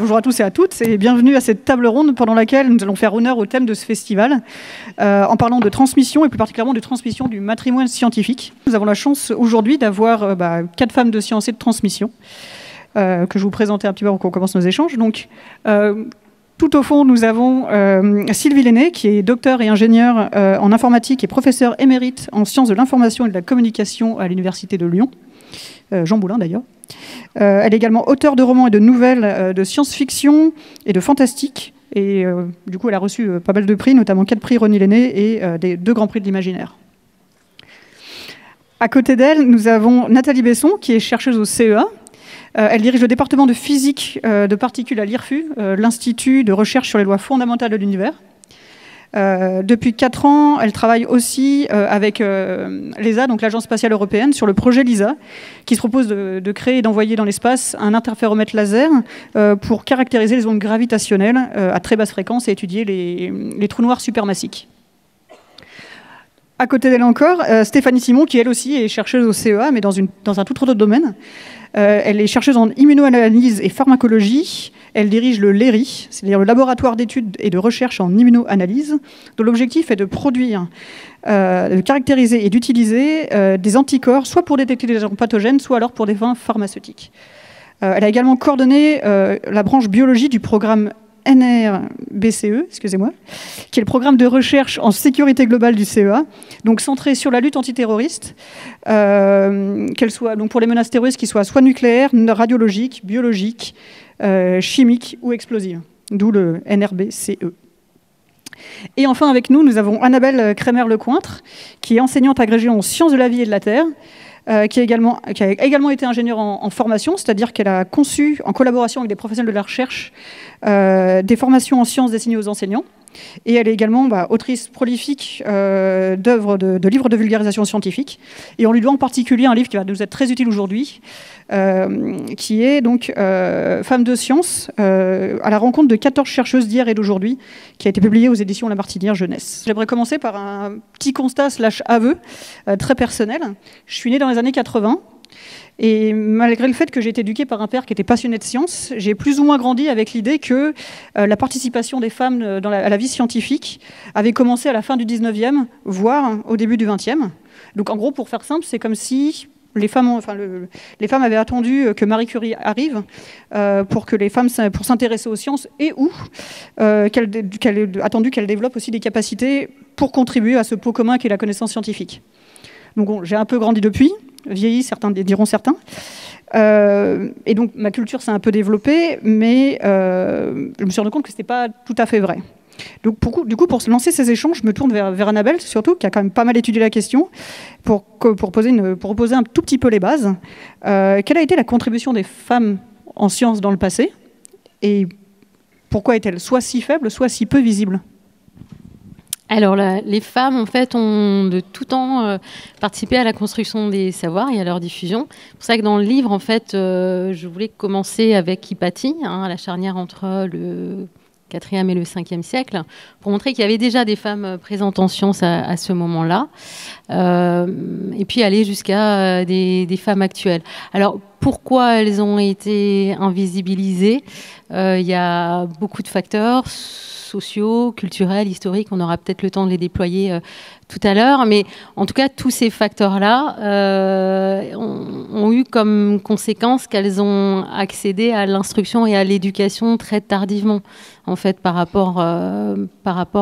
Bonjour à tous et à toutes et bienvenue à cette table ronde pendant laquelle nous allons faire honneur au thème de ce festival en parlant de transmission et plus particulièrement de transmission du patrimoine scientifique. Nous avons la chance aujourd'hui d'avoir 4 femmes de science et de transmission que je vous présentais un petit peu avant qu'on commence nos échanges. Donc, tout au fond, nous avons Sylvie Lenné, qui est docteur et ingénieure en informatique et professeure émérite en sciences de l'information et de la communication à l'Université de Lyon. Jean Boulin d'ailleurs. Elle est également auteure de romans et de nouvelles de science-fiction et de fantastique. Et du coup, elle a reçu pas mal de prix, notamment 4 prix René Lenné et 2 grands prix de l'imaginaire. À côté d'elle, nous avons Nathalie Besson, qui est chercheuse au CEA. Elle dirige le département de physique de particules à l'IRFU, l'Institut de recherche sur les lois fondamentales de l'univers. Depuis 4 ans, elle travaille aussi avec l'ESA, donc l'Agence spatiale européenne, sur le projet LISA, qui se propose de créer et d'envoyer dans l'espace un interféromètre laser pour caractériser les ondes gravitationnelles à très basse fréquence et étudier les trous noirs supermassiques. À côté d'elle encore, Stéphanie Simon, qui elle aussi est chercheuse au CEA, mais dans un tout autre domaine. Elle est chercheuse en immunoanalyse et pharmacologie. Elle dirige le LERI, c'est-à-dire le laboratoire d'études et de recherche en immunoanalyse, dont l'objectif est de produire, de caractériser et d'utiliser des anticorps, soit pour détecter des agents pathogènes, soit alors pour des fins pharmaceutiques. Elle a également coordonné la branche biologie du programme NRBCE, excusez-moi, qui est le programme de recherche en sécurité globale du CEA, donc centré sur la lutte antiterroriste, qu'elle soit donc pour les menaces terroristes qui soient soit nucléaires, radiologiques, biologiques, chimiques ou explosives, d'où le NRBCE. Et enfin avec nous avons Annabelle Kremer-Lecointre, qui est enseignante agrégée en sciences de la vie et de la terre, qui a également été ingénieure en formation, c'est-à-dire qu'elle a conçu, en collaboration avec des professionnels de la recherche, des formations en sciences destinées aux enseignants. Et elle est également autrice prolifique d'œuvres de livres de vulgarisation scientifique. Et on lui doit en particulier un livre qui va nous être très utile aujourd'hui, qui est donc Femmes de science, à la rencontre de 14 chercheuses d'hier et d'aujourd'hui, qui a été publié aux éditions La Martinière Jeunesse. J'aimerais commencer par un petit constat / aveu très personnel. Je suis née dans les années 80. Et malgré le fait que j'ai été éduquée par un père qui était passionné de sciences, j'ai plus ou moins grandi avec l'idée que la participation des femmes à la vie scientifique avait commencé à la fin du 19e, voire au début du 20e. Donc en gros, pour faire simple, c'est comme si les femmes avaient attendu que Marie Curie arrive pour s'intéresser aux sciences et attendu qu'elle développe aussi des capacités pour contribuer à ce pot commun qu'est la connaissance scientifique. Donc bon, j'ai un peu grandi depuis, vieilli, diront certains. Et donc ma culture s'est un peu développée, mais je me suis rendu compte que ce n'était pas tout à fait vrai. Donc du coup, pour lancer ces échanges, je me tourne vers Annabelle, surtout, qui a quand même pas mal étudié la question, pour poser un tout petit peu les bases. Quelle a été la contribution des femmes en sciences dans le passé? Et pourquoi est-elle soit si faible, soit si peu visible? Alors, les femmes, en fait, ont de tout temps participé à la construction des savoirs et à leur diffusion. C'est pour ça que dans le livre, en fait, je voulais commencer avec Hypatie, à la charnière entre le 4e et le 5e siècle, pour montrer qu'il y avait déjà des femmes présentes en sciences à ce moment-là, et puis aller jusqu'à des femmes actuelles. Alors, pourquoi elles ont été invisibilisées? Il y a beaucoup de facteurs sociaux, culturels, historiques. On aura peut-être le temps de les déployer tout à l'heure. Mais en tout cas, tous ces facteurs-là ont eu comme conséquence qu'elles ont accédé à l'instruction et à l'éducation très tardivement, en fait, par rapport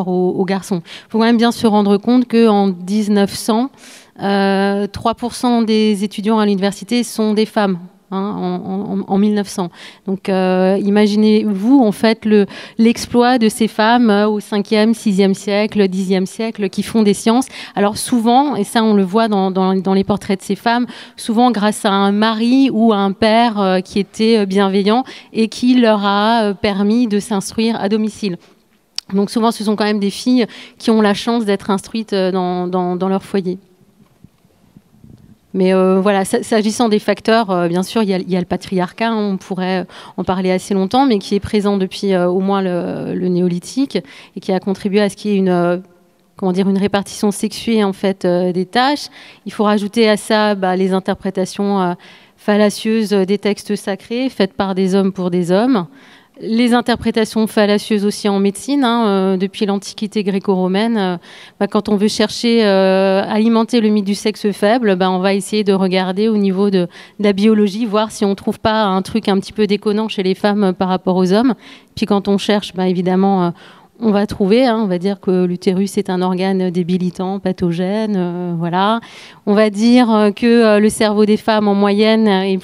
aux garçons. Il faut quand même bien se rendre compte qu'en 1900, 3% des étudiants à l'université sont des femmes. En 1900. Donc imaginez-vous en fait l'exploit de ces femmes au 5e, 6e siècle, 10e siècle qui font des sciences. Alors souvent, et ça on le voit dans les portraits de ces femmes, souvent grâce à un mari ou à un père qui était bienveillant et qui leur a permis de s'instruire à domicile. Donc souvent ce sont quand même des filles qui ont la chance d'être instruites dans leur foyer. Mais voilà, s'agissant des facteurs, bien sûr, il y a le patriarcat, on pourrait en parler assez longtemps, mais qui est présent depuis au moins le néolithique et qui a contribué à ce qu'il y ait une répartition sexuée en fait des tâches. Il faut rajouter à ça les interprétations fallacieuses des textes sacrés faites par des hommes pour des hommes. Les interprétations fallacieuses aussi en médecine, depuis l'Antiquité gréco-romaine. Quand on veut chercher alimenter le mythe du sexe faible, on va essayer de regarder au niveau de la biologie, voir si on ne trouve pas un truc un petit peu déconnant chez les femmes par rapport aux hommes. Puis quand on cherche, évidemment, on va trouver, on va dire que l'utérus est un organe débilitant, pathogène, voilà. On va dire que le cerveau des femmes en moyenne est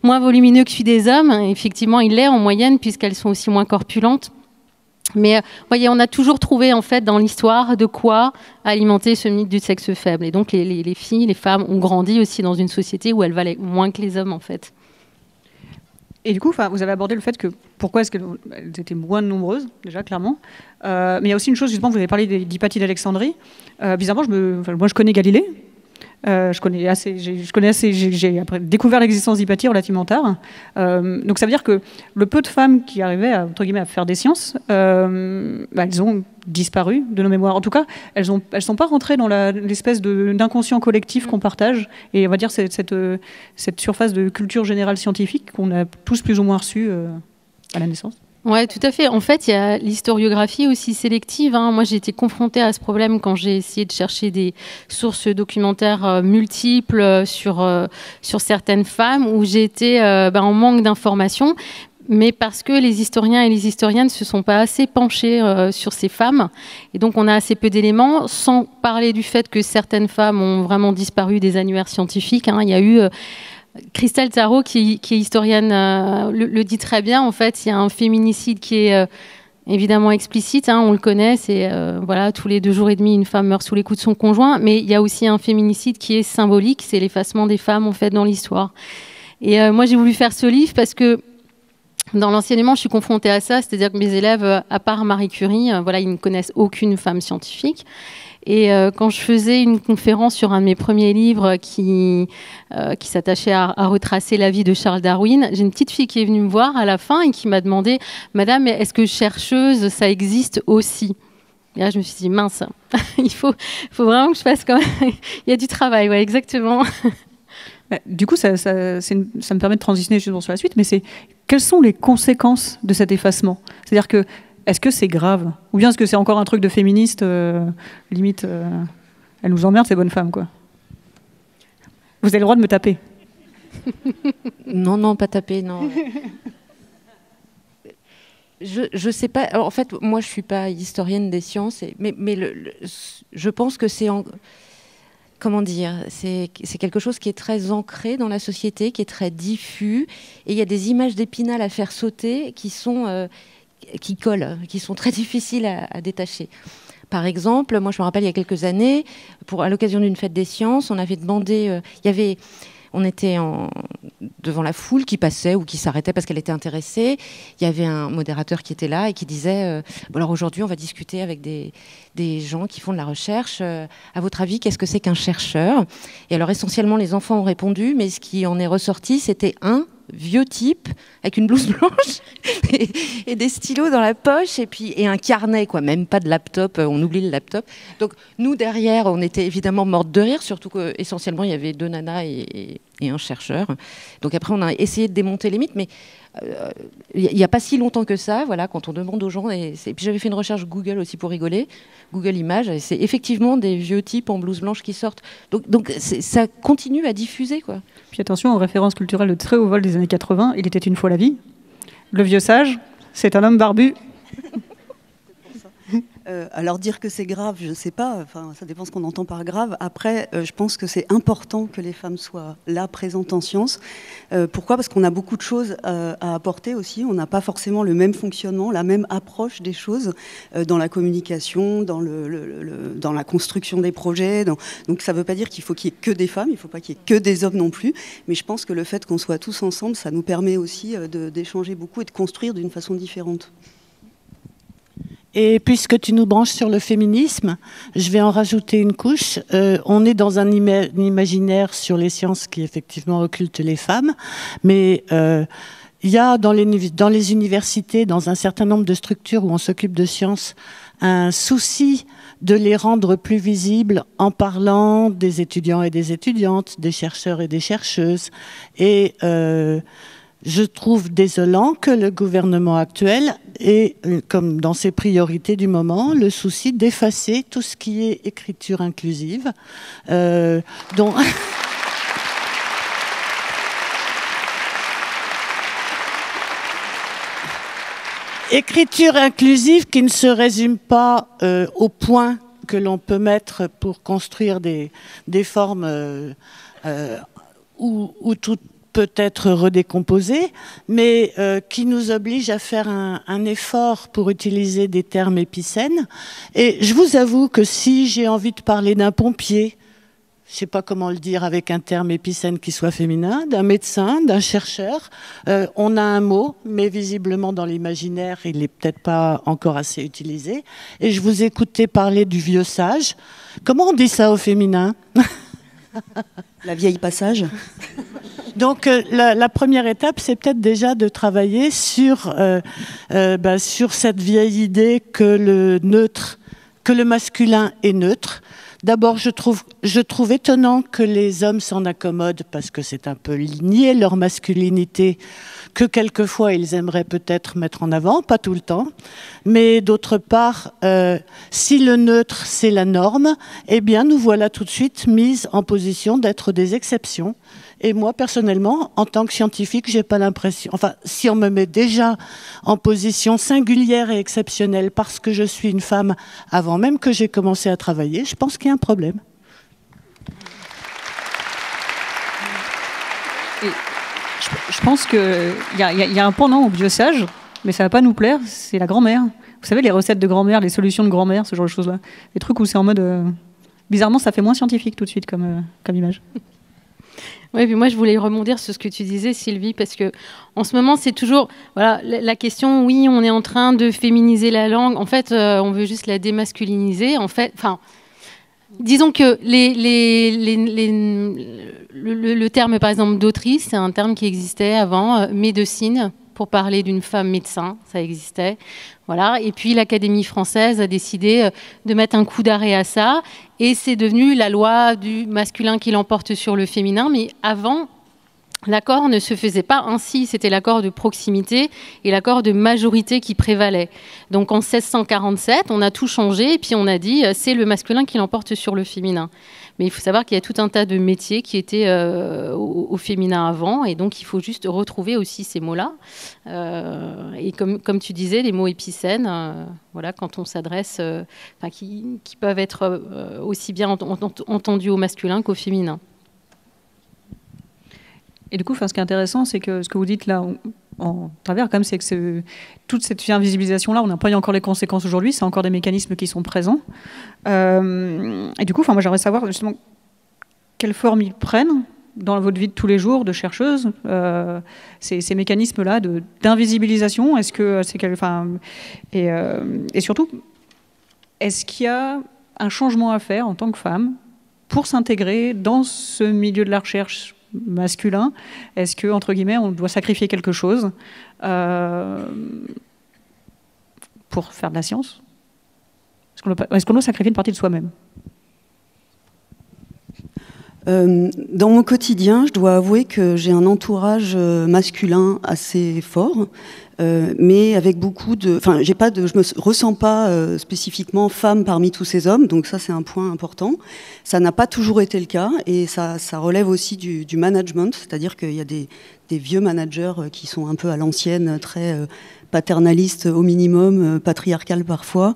moins volumineux que celui des hommes. Effectivement, il l'est en moyenne puisqu'elles sont aussi moins corpulentes. Mais voyez, on a toujours trouvé en fait dans l'histoire de quoi alimenter ce mythe du sexe faible. Et donc les filles, les femmes ont grandi aussi dans une société où elles valaient moins que les hommes en fait. Et du coup, vous avez abordé le fait que pourquoi est-ce qu'elles étaient moins nombreuses, déjà, clairement. Mais il y a aussi une chose, justement, vous avez parlé d'Hypatie d'Alexandrie. Bizarrement, moi, je connais Galilée. J'ai après découvert l'existence d'Hypatie relativement tard. Donc ça veut dire que le peu de femmes qui arrivaient à, entre guillemets, à faire des sciences, elles ont disparu de nos mémoires. En tout cas, elles sont pas rentrées dans l'espèce d'inconscient collectif qu'on partage. Et on va dire cette surface de culture générale scientifique qu'on a tous plus ou moins reçue à la naissance. Oui, tout à fait. En fait, il y a l'historiographie aussi sélective. Moi, j'ai été confrontée à ce problème quand j'ai essayé de chercher des sources documentaires multiples sur certaines femmes où j'ai été en manque d'informations, mais parce que les historiens et les historiennes ne se sont pas assez penchés sur ces femmes. Et donc, on a assez peu d'éléments, sans parler du fait que certaines femmes ont vraiment disparu des annuaires scientifiques. Il y a eu... Christelle Tarot, qui est historienne, le dit très bien. En fait, il y a un féminicide qui est évidemment explicite. On le connaît. C'est voilà, tous les 2 jours et demi, une femme meurt sous les coups de son conjoint. Mais il y a aussi un féminicide qui est symbolique. C'est l'effacement des femmes en fait dans l'histoire. Et moi, j'ai voulu faire ce livre parce que dans l'enseignement, je suis confrontée à ça. C'est-à-dire que mes élèves, à part Marie Curie, ils ne connaissent aucune femme scientifique. Et quand je faisais une conférence sur un de mes premiers livres qui s'attachait à retracer la vie de Charles Darwin, j'ai une petite fille qui est venue me voir à la fin et qui m'a demandé « Madame, est-ce que chercheuse, ça existe aussi ?» Et là, je me suis dit « Mince, il faut vraiment que je fasse quand même... » Il y a du travail, ouais, exactement. Du coup, ça me permet de transitionner justement sur la suite, mais quelles sont les conséquences de cet effacement ? C'est-à-dire que est-ce que c'est grave ? Ou bien est-ce que c'est encore un truc de féministe, limite, elle nous emmerde, ces bonnes femmes, quoi. Vous avez le droit de me taper. Non, pas taper, non. Je sais pas. Alors, en fait, moi, je suis pas historienne des sciences, mais je pense que c'est... Comment dire, c'est quelque chose qui est très ancré dans la société, qui est très diffus, et il y a des images d'Épinal à faire sauter qui collent, qui sont très difficiles à détacher. Par exemple, moi je me rappelle il y a quelques années, à l'occasion d'une fête des sciences, on avait demandé, on était devant la foule qui passait ou qui s'arrêtait parce qu'elle était intéressée. Il y avait un modérateur qui était là et qui disait alors aujourd'hui on va discuter avec des gens qui font de la recherche. À votre avis, qu'est-ce que c'est qu'un chercheur ? Et alors essentiellement les enfants ont répondu, mais ce qui en est ressorti, c'était un vieux type avec une blouse blanche et des stylos dans la poche et un carnet, quoi, même pas de laptop, on oublie le laptop. Donc nous derrière on était évidemment mortes de rire, surtout qu'essentiellement il y avait 2 nanas et un chercheur. Donc après on a essayé de démonter les mythes, mais il n'y a pas si longtemps que ça, voilà, quand on demande aux gens, et puis j'avais fait une recherche Google aussi pour rigoler, Google Images, et c'est effectivement des vieux types en blouse blanche qui sortent. Donc ça continue à diffuser, quoi. Puis attention aux références culturelles de très haut vol des années 80, il était une fois la vie. Le vieux sage, c'est un homme barbu. Alors dire que c'est grave, je ne sais pas, enfin, ça dépend ce qu'on entend par grave. Après, je pense que c'est important que les femmes soient là, présentes en sciences. Pourquoi ? Parce qu'on a beaucoup de choses à apporter aussi. On n'a pas forcément le même fonctionnement, la même approche des choses dans la communication, dans la construction des projets. Donc ça ne veut pas dire qu'il faut qu'il y ait que des femmes, il ne faut pas qu'il y ait que des hommes non plus. Mais je pense que le fait qu'on soit tous ensemble, ça nous permet aussi d'échanger beaucoup et de construire d'une façon différente. Et puisque tu nous branches sur le féminisme, je vais en rajouter une couche. On est dans un imaginaire sur les sciences qui effectivement occulte les femmes, mais il y a dans les universités, dans un certain nombre de structures où on s'occupe de sciences, un souci de les rendre plus visibles en parlant des étudiants et des étudiantes, des chercheurs et des chercheuses. Et je trouve désolant que le gouvernement actuel ait, comme dans ses priorités du moment, le souci d'effacer tout ce qui est écriture inclusive. Dont écriture inclusive qui ne se résume pas aux points que l'on peut mettre pour construire des formes où tout peut être redécomposé, mais qui nous oblige à faire un effort pour utiliser des termes épicènes. Et je vous avoue que si j'ai envie de parler d'un pompier, je ne sais pas comment le dire avec un terme épicène qui soit féminin, d'un médecin, d'un chercheur, on a un mot, mais visiblement dans l'imaginaire, il n'est peut-être pas encore assez utilisé. Et je vous écoutais parler du vieux sage. Comment on dit ça au féminin ? La vieille passage. Donc la première étape, c'est peut-être déjà de travailler sur cette vieille idée que le masculin est neutre. D'abord, je trouve étonnant que les hommes s'en accommodent parce que c'est un peu nier leur masculinité que quelquefois ils aimeraient peut-être mettre en avant, pas tout le temps. Mais d'autre part, si le neutre c'est la norme, eh bien nous voilà tout de suite mises en position d'être des exceptions. Et moi, personnellement, en tant que scientifique, j'ai pas l'impression... Enfin, si on me met déjà en position singulière et exceptionnelle parce que je suis une femme avant même que j'ai commencé à travailler, je pense qu'il y a un problème. Et je pense qu'il y a un pendant au biosage, mais ça va pas nous plaire, c'est la grand-mère. Vous savez, les recettes de grand-mère, les solutions de grand-mère, ce genre de choses-là. Les trucs où c'est en mode... Bizarrement, ça fait moins scientifique tout de suite comme image. Oui, puis moi je voulais rebondir sur ce que tu disais, Sylvie, parce que en ce moment c'est toujours la question. Oui, on est en train de féminiser la langue. En fait, on veut juste la démasculiniser. En fait, disons que le terme, par exemple, d'autrice, c'est un terme qui existait avant, médecine, pour parler d'une femme médecin, ça existait. Voilà. Et puis l'Académie française a décidé de mettre un coup d'arrêt à ça, et c'est devenu la loi du masculin qui l'emporte sur le féminin. Mais avant, l'accord ne se faisait pas ainsi, c'était l'accord de proximité et l'accord de majorité qui prévalait. Donc en 1647, on a tout changé, et puis on a dit c'est le masculin qui l'emporte sur le féminin. Mais il faut savoir qu'il y a tout un tas de métiers qui étaient au féminin avant, et donc il faut juste retrouver aussi ces mots-là. Et comme tu disais, les mots épicènes, quand on s'adresse, qui peuvent être aussi bien entendus au masculin qu'au féminin. Et du coup, ce qui est intéressant, c'est que ce que vous dites là en travers, quand même, c'est que toute cette invisibilisation-là, on n'a pas eu encore les conséquences aujourd'hui, c'est encore des mécanismes qui sont présents. Et du coup, moi, j'aimerais savoir justement quelle forme ils prennent dans votre vie de tous les jours de chercheuse, ces mécanismes-là d'invisibilisation. Est-ce que c'est et surtout, est-ce qu'il y a un changement à faire en tant que femme pour s'intégrer dans ce milieu de la recherche masculin? Est-ce que, entre guillemets, on doit sacrifier quelque chose pour faire de la science? Est-ce qu'on doit sacrifier une partie de soi-même? Dans mon quotidien, je dois avouer que j'ai un entourage masculin assez fort, mais avec beaucoup de... je me ressens pas spécifiquement femme parmi tous ces hommes, donc ça c'est un point important. Ça n'a pas toujours été le cas, et ça relève aussi du management, c'est-à-dire qu'il y a des vieux managers qui sont un peu à l'ancienne, très paternalistes au minimum, patriarcales parfois.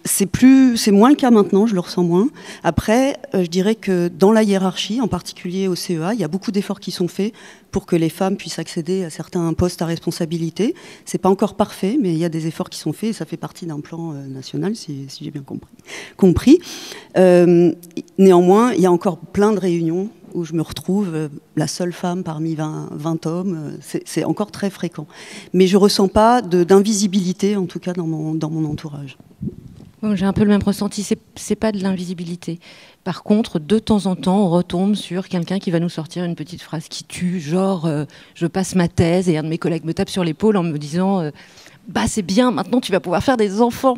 C'est moins le cas maintenant, je le ressens moins. Après, je dirais que dans la hiérarchie, en particulier au CEA, il y a beaucoup d'efforts qui sont faits pour que les femmes puissent accéder à certains postes à responsabilité. C'est pas encore parfait, mais il y a des efforts qui sont faits, et ça fait partie d'un plan national, si j'ai bien compris. Néanmoins, il y a encore plein de réunions où je me retrouve la seule femme parmi 20 hommes. C'est encore très fréquent. Mais je ressens pas d'invisibilité, en tout cas dans mon entourage. Bon, j'ai un peu le même ressenti, c'est pas de l'invisibilité. Par contre, de temps en temps, on retombe sur quelqu'un qui va nous sortir une petite phrase qui tue, genre je passe ma thèse et un de mes collègues me tape sur l'épaule en me disant c'est bien, maintenant tu vas pouvoir faire des enfants.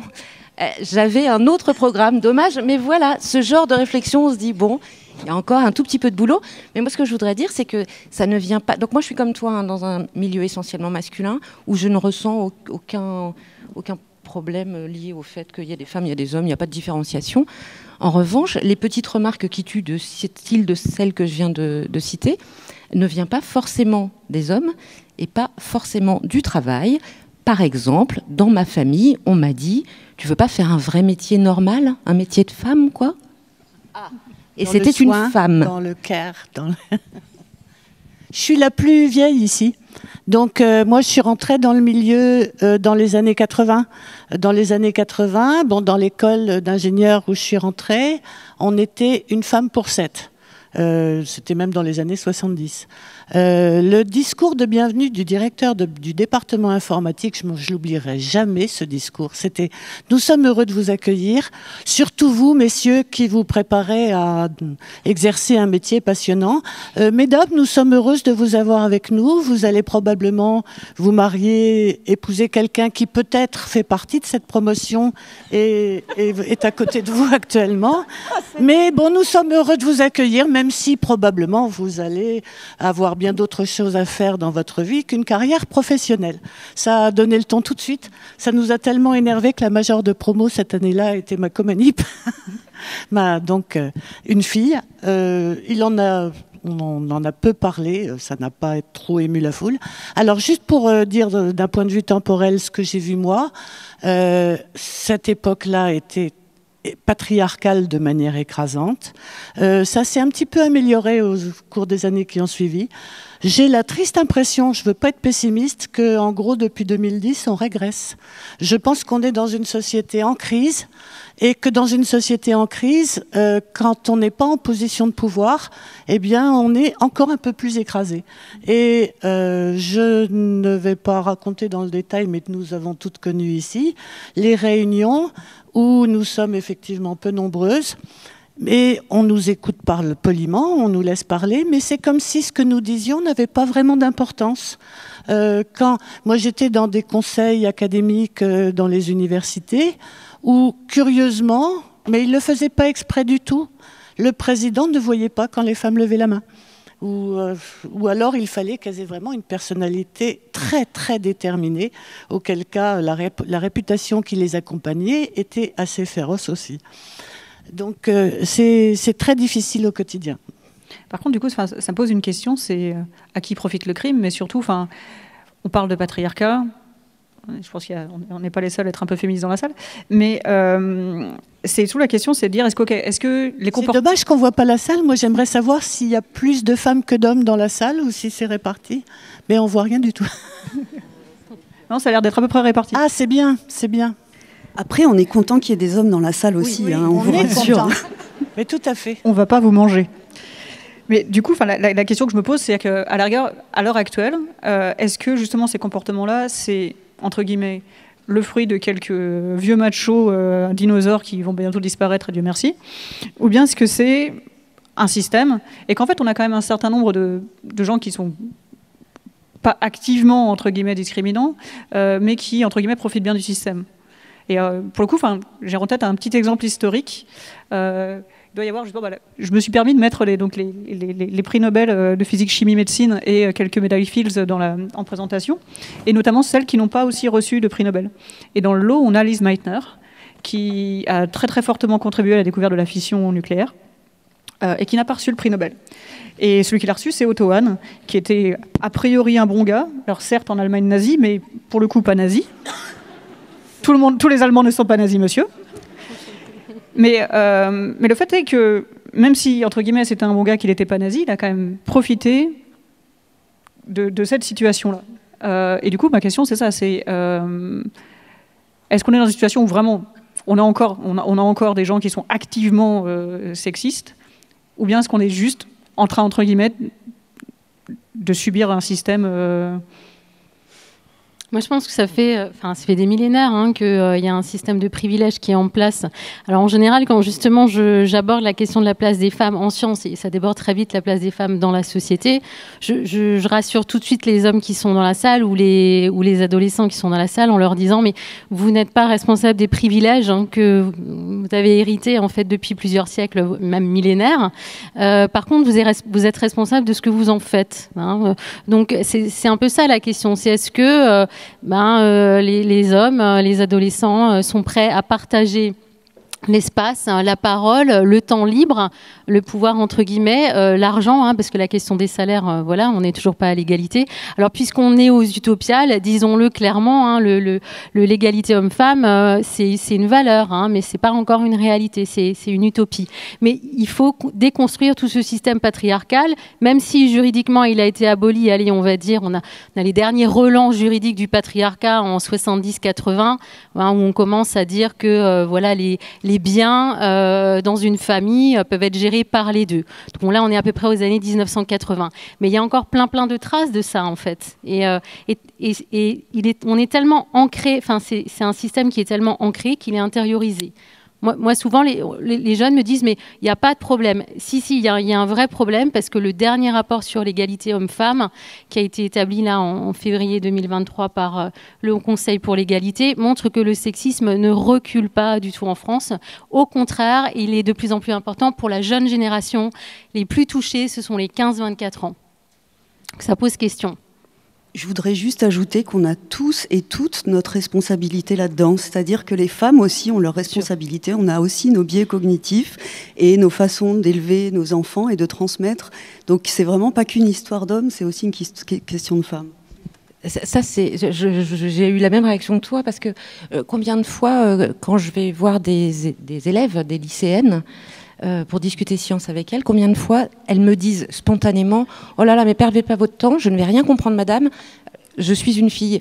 J'avais un autre programme, dommage, mais voilà, ce genre de réflexion, on se dit bon, il y a encore un tout petit peu de boulot. Mais moi, ce que je voudrais dire, c'est que ça ne vient pas... Donc moi, je suis comme toi, hein, dans un milieu essentiellement masculin, où je ne ressens aucun problème lié au fait qu'il y a des femmes, il y a des hommes, il n'y a pas de différenciation. En revanche, les petites remarques qui tuent de style de celles que je viens de citer ne viennent pas forcément des hommes et pas forcément du travail. Par exemple, dans ma famille, on m'a dit « Tu veux pas faire un vrai métier normal, un métier de femme, quoi ?» Et c'était une femme. Dans le care. Je suis la plus vieille ici. Donc, moi, je suis rentrée dans le milieu dans les années 80. Dans les années 80, bon, dans l'école d'ingénieur où je suis rentrée, on était une femme pour 7. C'était même dans les années 70. Le discours de bienvenue du directeur du département informatique, je l'oublierai jamais, ce discours. C'était « Nous sommes heureux de vous accueillir, surtout vous, messieurs, qui vous préparez à exercer un métier passionnant. Mesdames, nous sommes heureuses de vous avoir avec nous. Vous allez probablement vous marier, épouser quelqu'un qui peut-être fait partie de cette promotion et est à côté de vous actuellement. Mais bon, nous sommes heureux de vous accueillir, même si probablement vous allez avoir bien d'autres choses à faire dans votre vie qu'une carrière professionnelle. » Ça a donné le ton tout de suite. Ça nous a tellement énervé que la majeure de promo cette année-là était ma comanip. Donc, une fille. On en a peu parlé, ça n'a pas trop ému la foule. Alors, juste pour dire d'un point de vue temporel ce que j'ai vu moi, cette époque-là était patriarcale de manière écrasante. Ça s'est un petit peu amélioré au cours des années qui ont suivi. J'ai la triste impression, je ne veux pas être pessimiste, qu'en gros, depuis 2010, on régresse. Je pense qu'on est dans une société en crise et que dans une société en crise, quand on n'est pas en position de pouvoir, eh bien, on est encore un peu plus écrasé. Et je ne vais pas raconter dans le détail, mais nous avons toutes connu ici, les réunions où nous sommes effectivement peu nombreuses, mais on nous écoute poliment, on nous laisse parler, mais c'est comme si ce que nous disions n'avait pas vraiment d'importance. Quand moi j'étais dans des conseils académiques dans les universités, où curieusement, mais ils ne le faisaient pas exprès du tout, le président ne voyait pas quand les femmes levaient la main. Ou alors il fallait qu'elles aient vraiment une personnalité très très déterminée, auquel cas la réputation qui les accompagnait était assez féroce aussi. Donc c'est très difficile au quotidien. Par contre, du coup, ça me pose une question, c'est à qui profite le crime, mais surtout, on parle de patriarcat. Je pense qu'on n'est pas les seuls à être un peu féministes dans la salle, mais c'est tout la question, c'est de dire est-ce que les comportements... C'est dommage qu'on ne voit pas la salle. Moi, j'aimerais savoir s'il y a plus de femmes que d'hommes dans la salle ou si c'est réparti, mais on ne voit rien du tout. Non, ça a l'air d'être à peu près réparti. Ah, c'est bien, c'est bien. Après, on est content qu'il y ait des hommes dans la salle aussi, oui, hein, on vous rassure. Mais tout à fait. On ne va pas vous manger. Mais du coup, la question que je me pose, c'est qu'à la rigueur, à l'heure actuelle, est-ce que justement ces comportements-là, c'est entre guillemets le fruit de quelques vieux machos dinosaures qui vont bientôt disparaître, et Dieu merci, ou bien est-ce que c'est un système et qu'en fait on a quand même un certain nombre de gens qui sont pas activement entre guillemets discriminants, mais qui entre guillemets profitent bien du système. Et pour le coup, j'ai en tête un petit exemple historique. Il doit y avoir, je me suis permis de mettre les prix Nobel de physique, chimie, médecine et quelques médailles Fields en présentation, et notamment celles qui n'ont pas aussi reçu de prix Nobel. Et dans le lot, on a Lise Meitner, qui a très très fortement contribué à la découverte de la fission nucléaire, et qui n'a pas reçu le prix Nobel. Et celui qui l'a reçu, c'est Otto Hahn, qui était a priori un bon gars, alors certes en Allemagne nazie, mais pour le coup pas nazi. Tous les Allemands ne sont pas nazis, monsieur. Mais le fait est que, même si, entre guillemets, c'était un bon gars, qu'il n'était pas nazi, il a quand même profité de cette situation-là. Et du coup, ma question, c'est ça, c'est est-ce qu'on est dans une situation où vraiment on a encore des gens qui sont activement sexistes, ou bien est-ce qu'on est juste en train, entre guillemets, de subir un système Moi, je pense que ça fait des millénaires qu'il y a un système de privilèges qui est en place. Alors, en général, quand justement j'aborde la question de la place des femmes en sciences, et ça déborde très vite la place des femmes dans la société, je rassure tout de suite les hommes qui sont dans la salle ou les adolescents qui sont dans la salle en leur disant mais vous n'êtes pas responsable des privilèges que vous avez hérités en fait depuis plusieurs siècles, même millénaires. Par contre, vous êtes responsable de ce que vous en faites. Donc, c'est un peu ça la question. C'est est-ce que les hommes, les adolescents sont prêts à partager l'espace, la parole, le temps libre, le pouvoir entre guillemets, l'argent, parce que la question des salaires, voilà, on n'est toujours pas à l'égalité. Alors puisqu'on est aux utopiales, disons-le clairement, l'égalité homme-femme, c'est une valeur, mais c'est pas encore une réalité, c'est une utopie. Mais il faut déconstruire tout ce système patriarcal, même si juridiquement il a été aboli. Allez, on va dire, on a les derniers relents juridiques du patriarcat en 70-80, où on commence à dire que voilà les biens dans une famille peuvent être gérés par les deux. Donc bon, là, on est à peu près aux années 1980. Mais il y a encore plein de traces de ça, en fait. Et on est tellement ancré, c'est un système qui est tellement ancré qu'il est intériorisé. Moi, souvent, les jeunes me disent, mais il n'y a pas de problème. Si, il y a un vrai problème, parce que le dernier rapport sur l'égalité homme-femme, qui a été établi là en février 2023 par le Haut Conseil pour l'égalité, montre que le sexisme ne recule pas du tout en France. Au contraire, il est de plus en plus important pour la jeune génération. Les plus touchés, ce sont les 15-24 ans. Ça pose question. Je voudrais juste ajouter qu'on a tous et toutes notre responsabilité là-dedans. C'est-à-dire que les femmes aussi ont leur responsabilité. On a aussi nos biais cognitifs et nos façons d'élever nos enfants et de transmettre. Donc c'est vraiment pas qu'une histoire d'hommes, c'est aussi une question de femmes. Ça, j'ai eu la même réaction que toi, parce que combien de fois, quand je vais voir des élèves, des lycéennes, pour discuter science avec elles, combien de fois elles me disent spontanément « Oh là là, mais perdez pas votre temps, je ne vais rien comprendre, madame, je suis une fille ».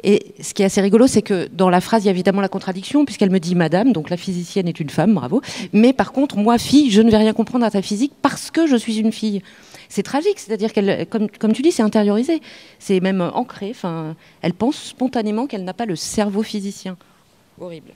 Et ce qui est assez rigolo, c'est que dans la phrase, il y a évidemment la contradiction, puisqu'elle me dit « Madame », donc la physicienne est une femme, bravo, mais par contre, moi, fille, je ne vais rien comprendre à ta physique parce que je suis une fille. C'est tragique, c'est-à-dire qu'elle, comme tu dis, c'est intériorisé, c'est même ancré, elle pense spontanément qu'elle n'a pas le cerveau physicien. Horrible.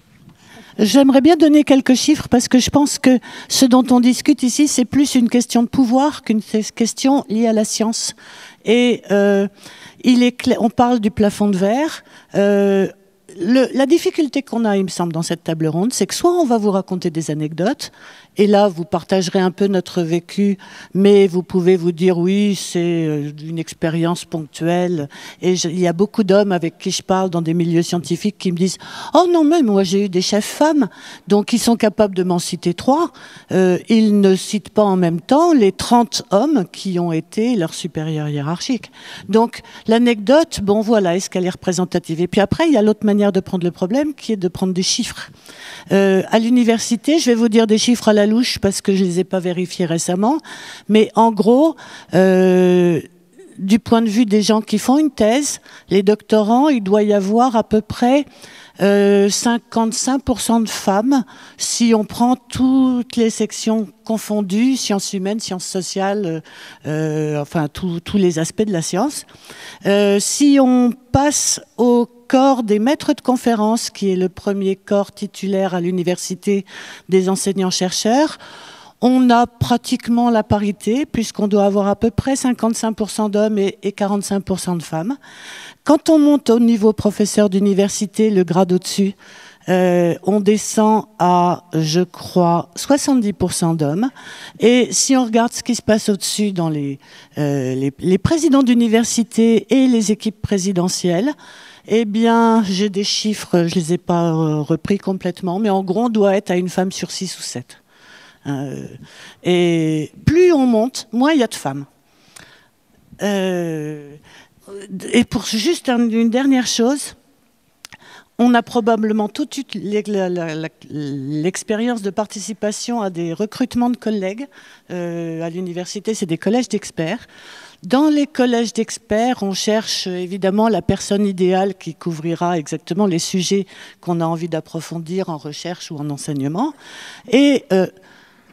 J'aimerais bien donner quelques chiffres parce que je pense que ce dont on discute ici, c'est plus une question de pouvoir qu'une question liée à la science. Et on parle du plafond de verre. La difficulté qu'on a, il me semble, dans cette table ronde, c'est que soit on va vous raconter des anecdotes, et là, vous partagerez un peu notre vécu, mais vous pouvez vous dire, oui, c'est une expérience ponctuelle. Et il y a beaucoup d'hommes avec qui je parle dans des milieux scientifiques qui me disent, oh non, mais moi, j'ai eu des chefs femmes, donc ils sont capables de m'en citer 3. Ils ne citent pas en même temps les 30 hommes qui ont été leurs supérieurs hiérarchiques. Donc, l'anecdote, bon, voilà, est-ce qu'elle est représentative? Et puis après, il y a l'autre manière de prendre le problème, qui est de prendre des chiffres. À l'université, je vais vous dire des chiffres à la louche parce que je ne les ai pas vérifiés récemment, mais en gros, du point de vue des gens qui font une thèse, les doctorants, il doit y avoir à peu près 55% de femmes si on prend toutes les sections confondues, sciences humaines, sciences sociales, enfin tous les aspects de la science. Si on passe au corps des maîtres de conférences, qui est le premier corps titulaire à l'université des enseignants-chercheurs, on a pratiquement la parité, puisqu'on doit avoir à peu près 55% d'hommes et 45% de femmes. Quand on monte au niveau professeur d'université, le grade au-dessus, on descend à, je crois, 70% d'hommes. Et si on regarde ce qui se passe au-dessus dans les présidents d'université et les équipes présidentielles, eh bien, j'ai des chiffres, je ne les ai pas repris complètement, mais en gros, on doit être à une femme sur 6 ou 7. Et plus on monte, moins il y a de femmes. Et pour juste une dernière chose, on a probablement toute l'expérience de participation à des recrutements de collègues. À l'université, c'est des collèges d'experts. Dans les collèges d'experts, on cherche évidemment la personne idéale qui couvrira exactement les sujets qu'on a envie d'approfondir en recherche ou en enseignement. Et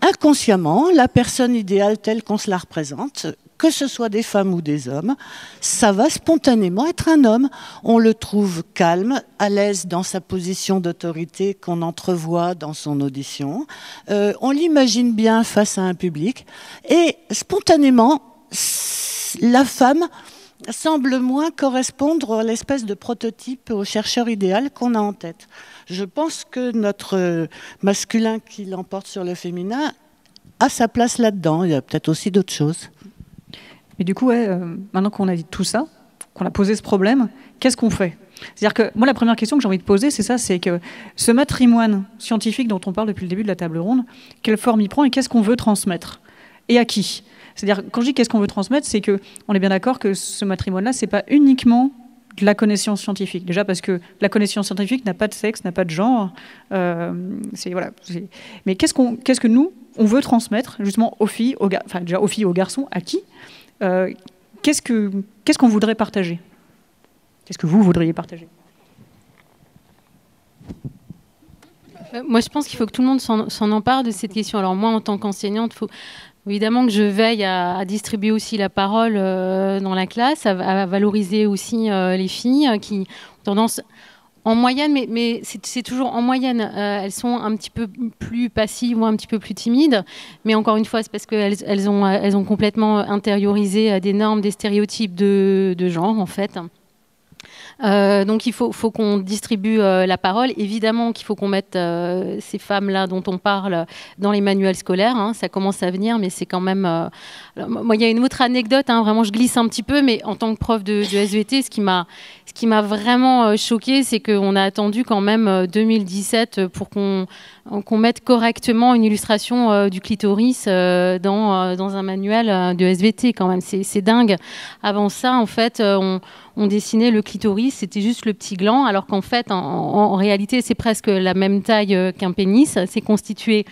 inconsciemment, la personne idéale telle qu'on se la représente que ce soit des femmes ou des hommes, ça va spontanément être un homme. On le trouve calme, à l'aise dans sa position d'autorité qu'on entrevoit dans son audition. On l'imagine bien face à un public. Et spontanément, la femme semble moins correspondre à l'espèce de prototype, au chercheur idéal qu'on a en tête. Je pense que notre masculin qui l'emporte sur le féminin a sa place là-dedans. Il y a peut-être aussi d'autres choses. Mais du coup, maintenant qu'on a dit tout ça, qu'on a posé ce problème, qu'est-ce qu'on fait? C'est-à-dire que moi, la première question que j'ai envie de poser, c'est ça, c'est que ce matrimoine scientifique dont on parle depuis le début de la table ronde, quelle forme il prend et qu'est-ce qu'on veut transmettre? Et à qui? C'est-à-dire, quand je dis qu'est-ce qu'on veut transmettre, c'est qu'on est bien d'accord que ce matrimoine-là, c'est pas uniquement de la connaissance scientifique. Déjà parce que la connaissance scientifique n'a pas de sexe, n'a pas de genre. Voilà. Mais qu'est-ce que nous, on veut transmettre justement aux filles, enfin déjà aux filles, aux garçons, à qui? Qu'est-ce qu'on voudrait partager? Qu'est-ce que vous voudriez partager? Moi, je pense qu'il faut que tout le monde s'en empare de cette question. Alors moi, en tant qu'enseignante, il faut évidemment que je veille à distribuer aussi la parole dans la classe, à valoriser aussi les filles qui ont tendance, en moyenne, mais c'est toujours en moyenne, elles sont un petit peu plus passives ou un petit peu plus timides. Mais encore une fois, c'est parce qu'elles ont complètement intériorisé des normes, des stéréotypes de genre, en fait. Donc il faut qu'on distribue la parole. Évidemment qu'il faut qu'on mette ces femmes-là dont on parle dans les manuels scolaires. Hein. Ça commence à venir, mais c'est quand même... Moi, il y a une autre anecdote, hein, vraiment je glisse un petit peu, mais en tant que prof de SVT, ce qui m'a vraiment choquée, c'est qu'on a attendu quand même 2017 pour qu'on mette correctement une illustration du clitoris dans un manuel de SVT quand même. C'est dingue. Avant ça, en fait, on dessinait le clitoris, c'était juste le petit gland, alors qu'en fait, en réalité, c'est presque la même taille qu'un pénis. C'est constitué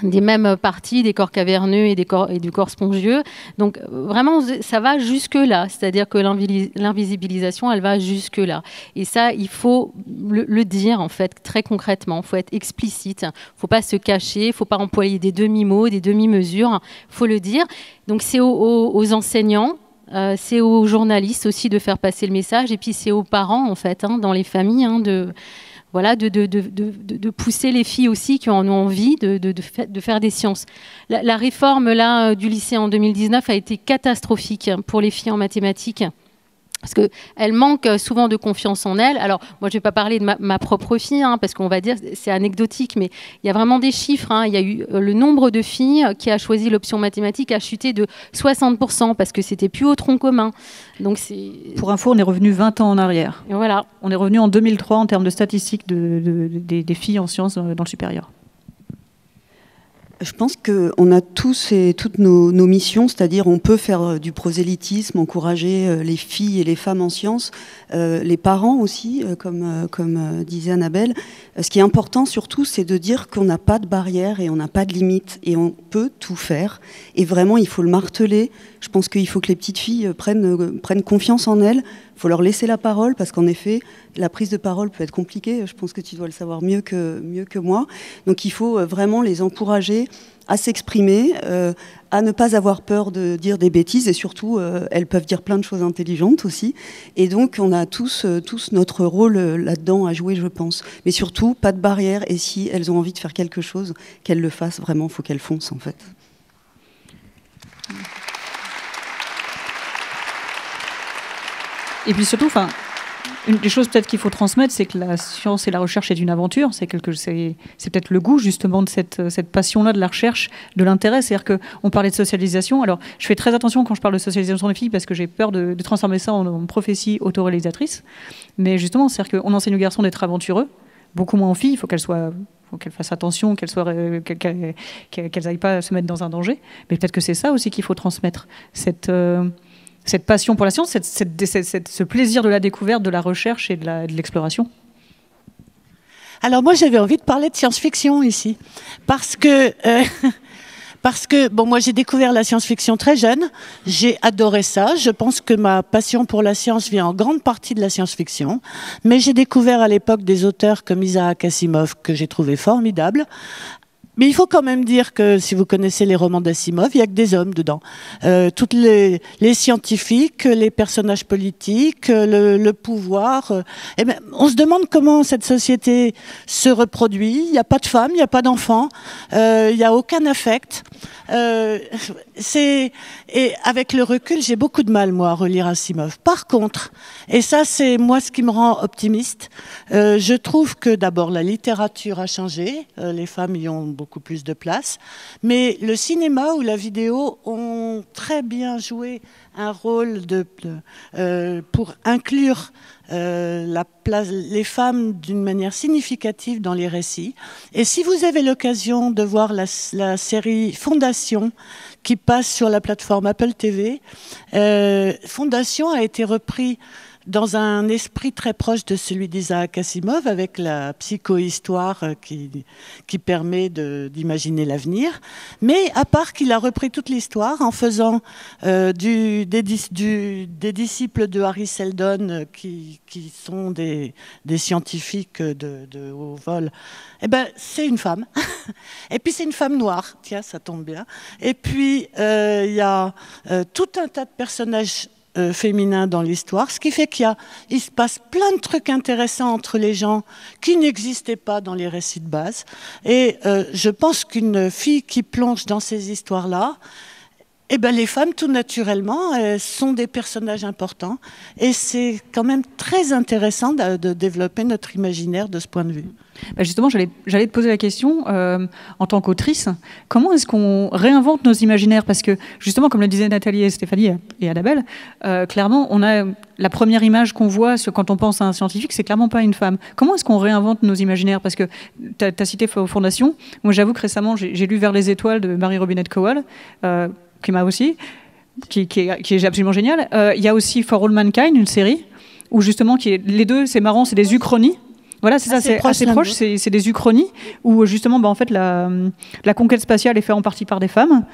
des mêmes parties, des corps caverneux et du corps spongieux. Donc vraiment, ça va jusque-là. C'est-à-dire que l'invisibilisation, elle va jusque-là. Et ça, il faut le dire, en fait, très concrètement. Il faut être explicite. Il ne faut pas se cacher. Il ne faut pas employer des demi-mots, des demi-mesures. Il faut le dire. Donc c'est aux enseignants, c'est aux journalistes aussi de faire passer le message. Et puis c'est aux parents, en fait, hein, dans les familles, hein, de pousser les filles aussi qui en ont envie de faire des sciences. La réforme là, du lycée en 2019 a été catastrophique pour les filles en mathématiques. Parce qu'elles manquent souvent de confiance en elles. Alors, moi, je ne vais pas parler de ma propre fille, hein, parce qu'on va dire c'est anecdotique, mais il y a vraiment des chiffres. Hein. Il y a eu le nombre de filles qui a choisi l'option mathématique a chuté de 60%, parce que c'était plus au tronc commun. Donc, pour info, on est revenu 20 ans en arrière. Et voilà. On est revenu en 2003 en termes de statistiques des filles en sciences dans le supérieur. Je pense qu'on a tous et toutes nos missions, c'est-à-dire on peut faire du prosélytisme, encourager les filles et les femmes en sciences, les parents aussi, comme disait Annabelle. Ce qui est important surtout, c'est de dire qu'on n'a pas de barrière et on n'a pas de limite et on peut tout faire. Et vraiment, il faut le marteler. Je pense qu'il faut que les petites filles prennent confiance en elles. Il faut leur laisser la parole parce qu'en effet, la prise de parole peut être compliquée. Je pense que tu dois le savoir mieux que moi. Donc il faut vraiment les encourager à s'exprimer, à ne pas avoir peur de dire des bêtises et surtout, elles peuvent dire plein de choses intelligentes aussi. Et donc on a tous notre rôle là-dedans à jouer, je pense. Mais surtout, pas de barrière et si elles ont envie de faire quelque chose, qu'elles le fassent vraiment, il faut qu'elles foncent en fait. Et puis surtout, une des choses peut-être qu'il faut transmettre, c'est que la science et la recherche est une aventure. C'est peut-être le goût justement de cette passion-là de la recherche, de l'intérêt. C'est-à-dire qu'on parlait de socialisation. Alors, je fais très attention quand je parle de socialisation des filles parce que j'ai peur de transformer ça en prophétie autoréalisatrice. Mais justement, c'est-à-dire qu'on enseigne aux garçons d'être aventureux, beaucoup moins aux filles. Il faut qu'elles fassent attention, qu'elles n'aillent pas se mettre dans un danger. Mais peut-être que c'est ça aussi qu'il faut transmettre. Cette passion pour la science, ce plaisir de la découverte, de la recherche et de l'exploration. Alors moi, j'avais envie de parler de science-fiction ici. Parce que bon, moi, j'ai découvert la science-fiction très jeune. J'ai adoré ça. Je pense que ma passion pour la science vient en grande partie de la science-fiction. Mais j'ai découvert à l'époque des auteurs comme Isaac Asimov, que j'ai trouvé formidable. Mais il faut quand même dire que si vous connaissez les romans d'Asimov, il n'y a que des hommes dedans. Toutes les scientifiques, les personnages politiques, le pouvoir. Eh ben, on se demande comment cette société se reproduit. Il n'y a pas de femmes, il n'y a pas d'enfants, il n'y a aucun affect. Et avec le recul, j'ai beaucoup de mal, moi, à relire Asimov. Par contre, et ça, c'est moi ce qui me rend optimiste, je trouve que d'abord la littérature a changé, les femmes y ont beaucoup plus de place, mais le cinéma ou la vidéo ont très bien joué un rôle pour inclure les femmes d'une manière significative dans les récits. Et si vous avez l'occasion de voir la série Fondation qui passe sur la plateforme Apple TV, Fondation a été repris dans un esprit très proche de celui d'Isaac Asimov, avec la psychohistoire qui permet d'imaginer l'avenir. Mais à part qu'il a repris toute l'histoire en faisant des disciples de Harry Seldon qui sont des scientifiques de haut vol, eh ben, c'est une femme. Et puis c'est une femme noire, tiens, ça tombe bien. Et puis il y a tout un tas de personnages féminin dans l'histoire, ce qui fait il se passe plein de trucs intéressants entre les gens qui n'existaient pas dans les récits de base. Et je pense qu'une fille qui plonge dans ces histoires-là, eh ben, les femmes, tout naturellement, sont des personnages importants. Et c'est quand même très intéressant de développer notre imaginaire de ce point de vue. Bah justement, j'allais te poser la question, en tant qu'autrice, comment est-ce qu'on réinvente nos imaginaires? Parce que, justement, comme le disaient Nathalie et Stéphanie et Annabelle, clairement, on a la première image qu'on voit quand on pense à un scientifique, c'est clairement pas une femme. Comment est-ce qu'on réinvente nos imaginaires? Parce que tu as cité Fondation. Moi, j'avoue que récemment, j'ai lu Vers les étoiles de Mary Robinette Kowal, qui m'a aussi, qui est absolument génial. Il y a aussi For All Mankind, une série, où justement, les deux, c'est marrant, c'est des uchronies. Voilà, c'est ça, c'est assez proche, c'est des uchronies, où justement, en fait, la conquête spatiale est faite en partie par des femmes.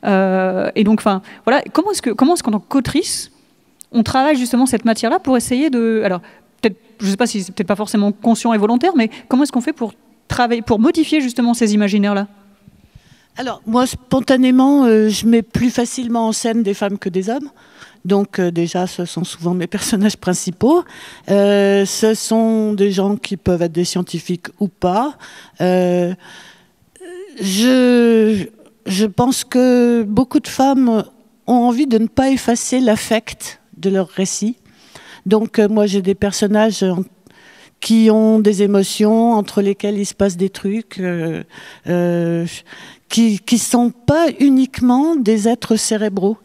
Et donc, voilà, comment est-ce qu'en tant qu'autrice, on travaille justement cette matière-là pour essayer de... Alors, peut-être, je ne sais pas si c'est peut-être pas forcément conscient et volontaire, mais comment est-ce qu'on fait pour travailler, pour modifier justement ces imaginaires-là? Alors, moi, spontanément, je mets plus facilement en scène des femmes que des hommes. Donc, déjà, ce sont souvent mes personnages principaux. Ce sont des gens qui peuvent être des scientifiques ou pas. Je pense que beaucoup de femmes ont envie de ne pas effacer l'affect de leur récit. Donc, moi, j'ai des personnages qui ont des émotions, entre lesquelles il se passe des trucs, qui ne sont pas uniquement des êtres cérébraux.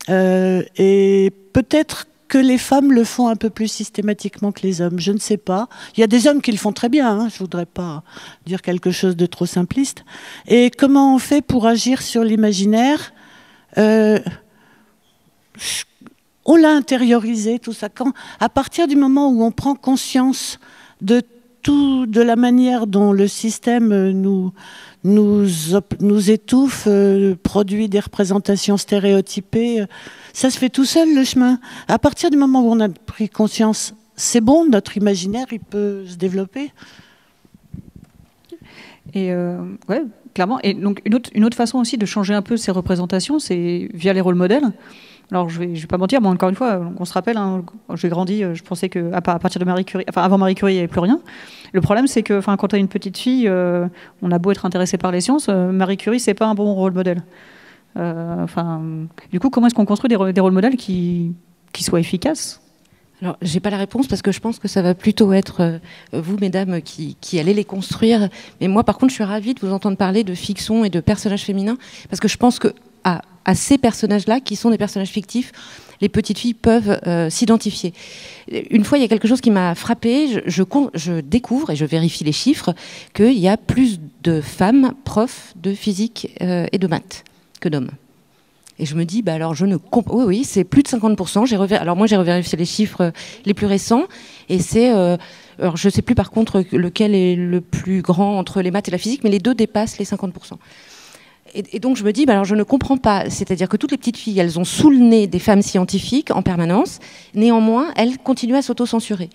Et peut-être que les femmes le font un peu plus systématiquement que les hommes, je ne sais pas. Il y a des hommes qui le font très bien, hein, je ne voudrais pas dire quelque chose de trop simpliste. Et comment on fait pour agir sur l'imaginaire? On l'a intériorisé, tout ça. À partir du moment où on prend conscience de la manière dont le système nous étouffe, produit des représentations stéréotypées, ça se fait tout seul, le chemin. À partir du moment où on a pris conscience, c'est bon, notre imaginaire, il peut se développer. Et ouais, clairement. Et donc une autre façon aussi de changer un peu ces représentations, c'est via les rôles modèles. Alors je vais pas mentir, mais encore une fois, on se rappelle, hein, j'ai grandi, je pensais qu'à partir de Marie Curie, enfin avant Marie Curie, il n'y avait plus rien. Le problème, c'est que quand tu as une petite fille, on a beau être intéressé par les sciences, Marie Curie, c'est pas un bon rôle modèle. Du coup, comment est-ce qu'on construit des rôles modèles qui soient efficaces? Alors, j'ai pas la réponse parce que je pense que ça va plutôt être vous, mesdames, qui allez les construire. Mais moi, par contre, je suis ravie de vous entendre parler de fiction et de personnages féminins parce que je pense que à ces personnages-là, qui sont des personnages fictifs, les petites filles peuvent s'identifier. Une fois, il y a quelque chose qui m'a frappée. Je découvre, et je vérifie les chiffres, qu'il y a plus de femmes profs de physique et de maths que d'hommes. Et je me dis, bah alors je ne comprends. Oui, c'est plus de 50%. Alors moi, j'ai revérifié les chiffres les plus récents, et c'est. Alors je ne sais plus par contre lequel est le plus grand entre les maths et la physique, mais les deux dépassent les 50%. Et donc je me dis, bah alors je ne comprends pas. C'est-à-dire que toutes les petites filles, elles ont sous le nez des femmes scientifiques en permanence. Néanmoins, elles continuent à s'auto-censurer.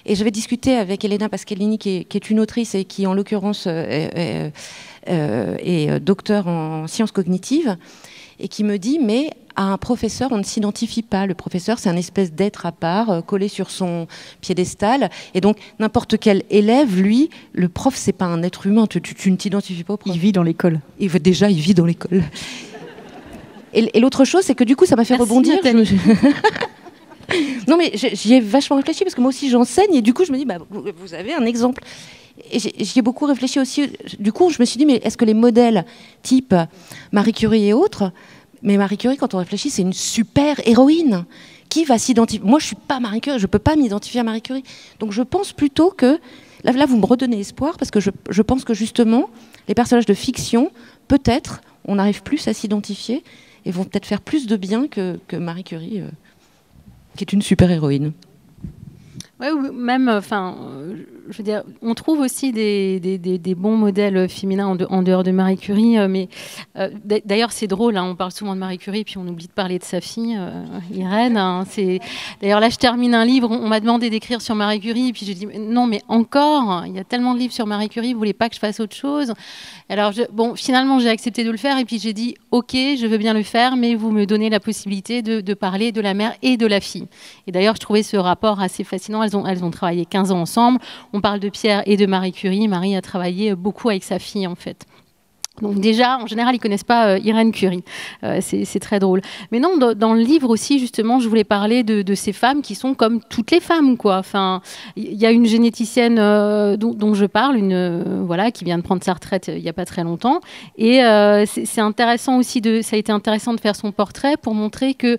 Et j'avais discuté avec Elena Pasqualini, qui est une autrice et qui, en l'occurrence, est docteur en sciences cognitives, et qui me dit, mais à un professeur, on ne s'identifie pas. Le professeur, c'est un espèce d'être à part, collé sur son piédestal. Et donc, n'importe quel élève, lui, le prof, c'est pas un être humain. Tu ne t'identifies pas au prof. Il vit dans l'école. Il vit dans l'école. Et l'autre chose, c'est que du coup, ça m'a fait rebondir. Non, mais j'y ai vachement réfléchi, parce que moi aussi, j'enseigne. Et du coup, je me dis, bah, vous avez un exemple. Et j'y ai beaucoup réfléchi aussi. Du coup, je me suis dit, mais est-ce que les modèles type Marie Curie et autres... Mais Marie Curie, quand on réfléchit, c'est une super héroïne. Qui va s'identifier? Moi, je ne suis pas Marie Curie, je ne peux pas m'identifier à Marie Curie. Donc je pense plutôt que... Là, vous me redonnez espoir, parce que je pense que justement, les personnages de fiction, peut-être, on arrive plus à s'identifier et vont peut-être faire plus de bien que Marie Curie, qui est une super héroïne. Ouais, ou même, enfin, je veux dire, on trouve aussi des bons modèles féminins en dehors de Marie Curie, mais d'ailleurs c'est drôle, hein, on parle souvent de Marie Curie, puis on oublie de parler de sa fille, Irène. Hein, d'ailleurs là, je termine un livre, on m'a demandé d'écrire sur Marie Curie, puis j'ai dit non, mais encore, il y a tellement de livres sur Marie Curie, vous voulez pas que je fasse autre chose? Alors bon, finalement j'ai accepté de le faire, et puis j'ai dit ok, je veux bien le faire, mais vous me donnez la possibilité de parler de la mère et de la fille. Et d'ailleurs, je trouvais ce rapport assez fascinant. Elles ont travaillé 15 ans ensemble. On parle de Pierre et de Marie Curie. Marie a travaillé beaucoup avec sa fille, en fait. Donc déjà, en général, ils ne connaissent pas Irène Curie. C'est très drôle. Mais non, dans le livre aussi, justement, je voulais parler de ces femmes qui sont comme toutes les femmes, quoi. Enfin, il y a une généticienne dont je parle, voilà, qui vient de prendre sa retraite il n'y a pas très longtemps. Et c'est intéressant aussi, ça a été intéressant de faire son portrait pour montrer que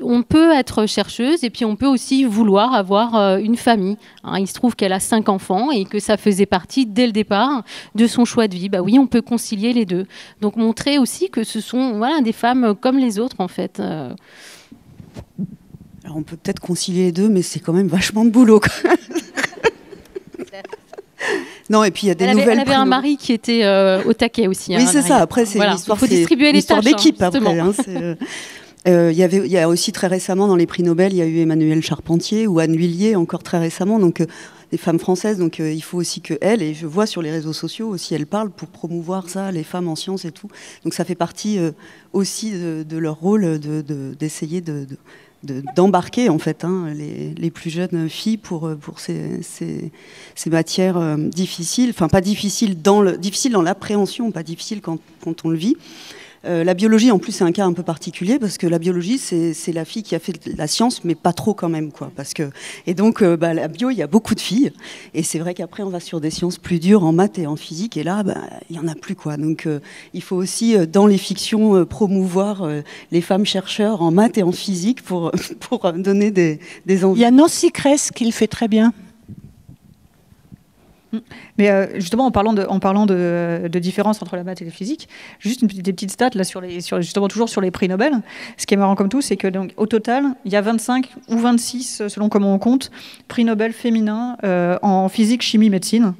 on peut être chercheuse et puis on peut aussi vouloir avoir une famille. Hein, il se trouve qu'elle a 5 enfants et que ça faisait partie dès le départ de son choix de vie. Bah oui, on peut concilier les deux. Donc montrer aussi que ce sont des femmes comme les autres en fait. Alors on peut peut-être concilier les deux, mais c'est quand même vachement de boulot. Non, et puis il y a des nouvelles. Elle avait un mari qui était au taquet aussi. Oui, c'est ça. Après, c'est l'histoire. Il faut distribuer les tâches. D'équipe après. Il y a aussi très récemment dans les prix Nobel, il y a eu Emmanuelle Charpentier ou Anne Lhuillier encore très récemment, donc des femmes françaises. Donc il faut aussi qu'elles, et je vois sur les réseaux sociaux aussi, elles parlent pour promouvoir ça, les femmes en sciences et tout. Donc ça fait partie aussi de leur rôle d'essayer d'embarquer en fait les plus jeunes filles pour ces matières difficiles, enfin pas difficiles dans l'appréhension, pas difficiles quand on le vit. La biologie, en plus, c'est un cas un peu particulier parce que la biologie, c'est la fille qui a fait de la science, mais pas trop quand même, quoi. Et donc, la bio, il y a beaucoup de filles. Et c'est vrai qu'après, on va sur des sciences plus dures en maths et en physique. Et là, il y en a plus, quoi. Donc, il faut aussi, dans les fictions, promouvoir les femmes chercheurs en maths et en physique pour donner des envies. Il y a Nancy Kress qui le fait très bien. Mais justement, en parlant de différence entre la maths et la physique, juste des petites stats là justement toujours sur les prix Nobel. Ce qui est marrant comme tout, c'est que donc au total, il y a 25 ou 26, selon comment on compte, prix Nobel féminins en physique, chimie, médecine.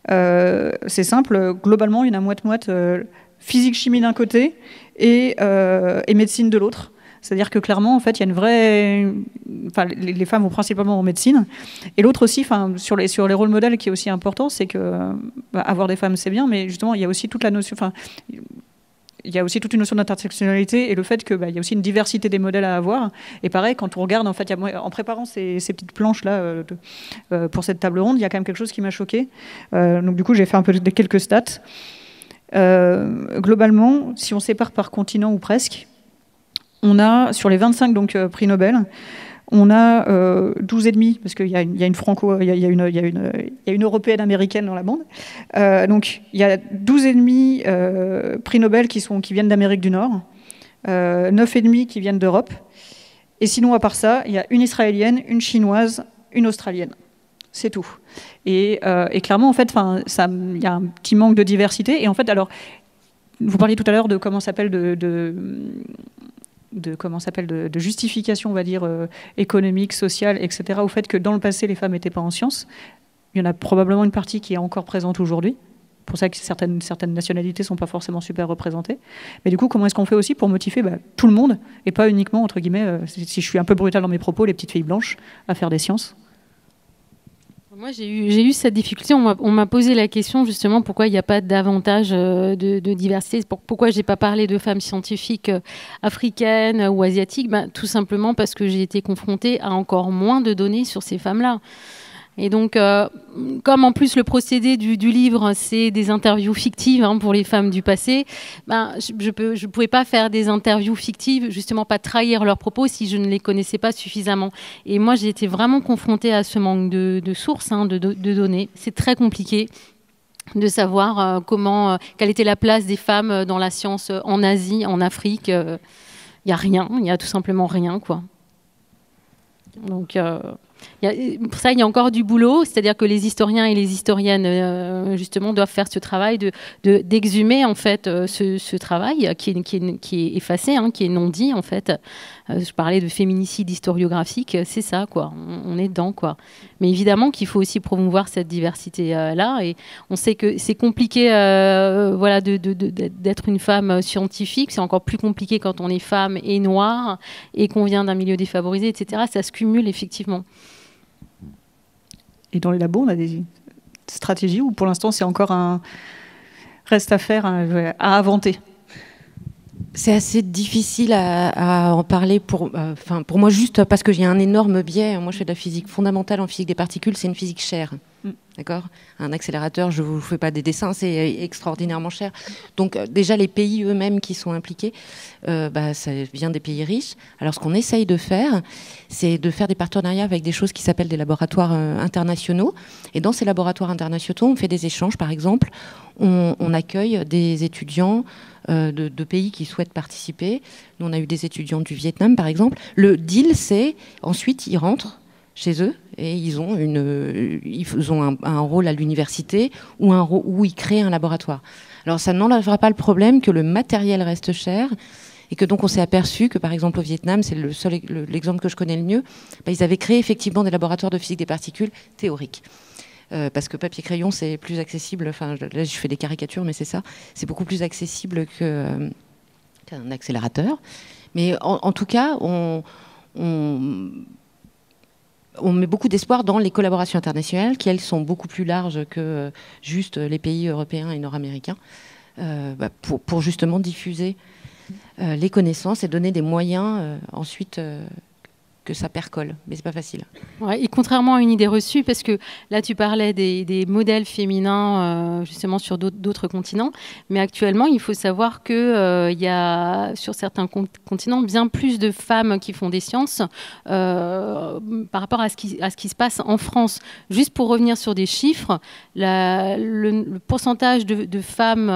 C'est simple, globalement, il y en a moite-moite physique, chimie d'un côté et médecine de l'autre. C'est-à-dire que clairement, en fait, il y a une vraie... Enfin, les femmes vont principalement en médecine. Et l'autre aussi, sur les rôles modèles, qui est aussi important, c'est que avoir des femmes, c'est bien, mais justement, il y a aussi toute la notion... Enfin, il y a aussi toute une notion d'intersectionnalité et le fait qu'il y a aussi une diversité des modèles à avoir. Et pareil, quand on regarde, en fait, en préparant ces petites planches-là pour cette table ronde, il y a quand même quelque chose qui m'a choquée. Donc du coup, j'ai fait quelques stats. Globalement, si on sépare par continent ou presque, on a, sur les 25 prix Nobel, on a 12,5, parce qu'il y a une franco, il y a une européenne américaine dans la bande. Donc il y a 12,5 prix Nobel qui viennent d'Amérique du Nord, 9,5 qui viennent d'Europe. Et sinon, à part ça, il y a une israélienne, une chinoise, une australienne. C'est tout. Et clairement, en fait, il y a un petit manque de diversité. Et en fait, alors, vous parliez tout à l'heure de comment s'appelle de justification, on va dire, économique, sociale, etc., au fait que dans le passé, les femmes n'étaient pas en sciences. Il y en a probablement une partie qui est encore présente aujourd'hui. C'est pour ça que certaines nationalités ne sont pas forcément super représentées. Mais du coup, comment est-ce qu'on fait aussi pour motiver tout le monde, et pas uniquement, entre guillemets, si je suis un peu brutale dans mes propos, les petites filles blanches, à faire des sciences? Moi, j'ai eu cette difficulté. On m'a posé la question justement pourquoi il n'y a pas davantage de diversité. Pourquoi j'ai pas parlé de femmes scientifiques africaines ou asiatiques. Tout simplement parce que j'ai été confrontée à encore moins de données sur ces femmes-là. Et donc, comme en plus le procédé du livre, c'est des interviews fictives pour les femmes du passé, je ne pouvais pas faire des interviews fictives, justement pas trahir leurs propos si je ne les connaissais pas suffisamment. Et moi, j'ai été vraiment confrontée à ce manque de sources, de données. C'est très compliqué de savoir quelle était la place des femmes dans la science en Asie, en Afrique. Il n'y a rien, il n'y a tout simplement rien, quoi. Donc... pour ça, il y a encore du boulot, c'est-à-dire que les historiens et les historiennes, justement, doivent faire ce travail d'exhumer, en fait, ce travail qui est effacé, qui est non dit, en fait. Je parlais de féminicide historiographique, c'est ça, quoi. On est dedans, quoi. Mais évidemment qu'il faut aussi promouvoir cette diversité-là, et on sait que c'est compliqué, voilà, d'être une femme scientifique. C'est encore plus compliqué quand on est femme et noire et qu'on vient d'un milieu défavorisé, etc. Ça se cumule effectivement. Et dans les labos, on a des stratégies où pour l'instant c'est encore un reste à faire, à inventer? C'est assez difficile à en parler pour moi, juste parce que j'ai un énorme biais. Moi, je fais de la physique fondamentale en physique des particules, c'est une physique chère. D'accord ? Un accélérateur, je ne vous fais pas des dessins, c'est extraordinairement cher. Donc déjà, les pays eux-mêmes qui sont impliqués, ça vient des pays riches. Alors ce qu'on essaye de faire, c'est de faire des partenariats avec des choses qui s'appellent des laboratoires internationaux. Et dans ces laboratoires internationaux, on fait des échanges. Par exemple, on accueille des étudiants de pays qui souhaitent participer. Nous, on a eu des étudiants du Vietnam, par exemple. Le deal, c'est ensuite, ils rentrent chez eux et ils ont un rôle à l'université ou où ils créent un laboratoire. Alors ça n'enlèvera pas le problème que le matériel reste cher et que donc on s'est aperçu que par exemple au Vietnam, c'est l'exemple que je connais le mieux, ils avaient créé effectivement des laboratoires de physique des particules théoriques. Parce que papier crayon c'est plus accessible, enfin là je fais des caricatures mais c'est ça, c'est beaucoup plus accessible qu'un accélérateur. Mais en tout cas on met beaucoup d'espoir dans les collaborations internationales, qui elles sont beaucoup plus larges que juste les pays européens et nord-américains, pour justement diffuser les connaissances et donner des moyens ensuite que ça percole. Mais c'est pas facile. Ouais, et contrairement à une idée reçue, parce que là tu parlais des modèles féminins justement sur d'autres continents, mais actuellement il faut savoir que y a sur certains continents bien plus de femmes qui font des sciences par rapport à ce qui se passe en France. Juste pour revenir sur des chiffres, le pourcentage de femmes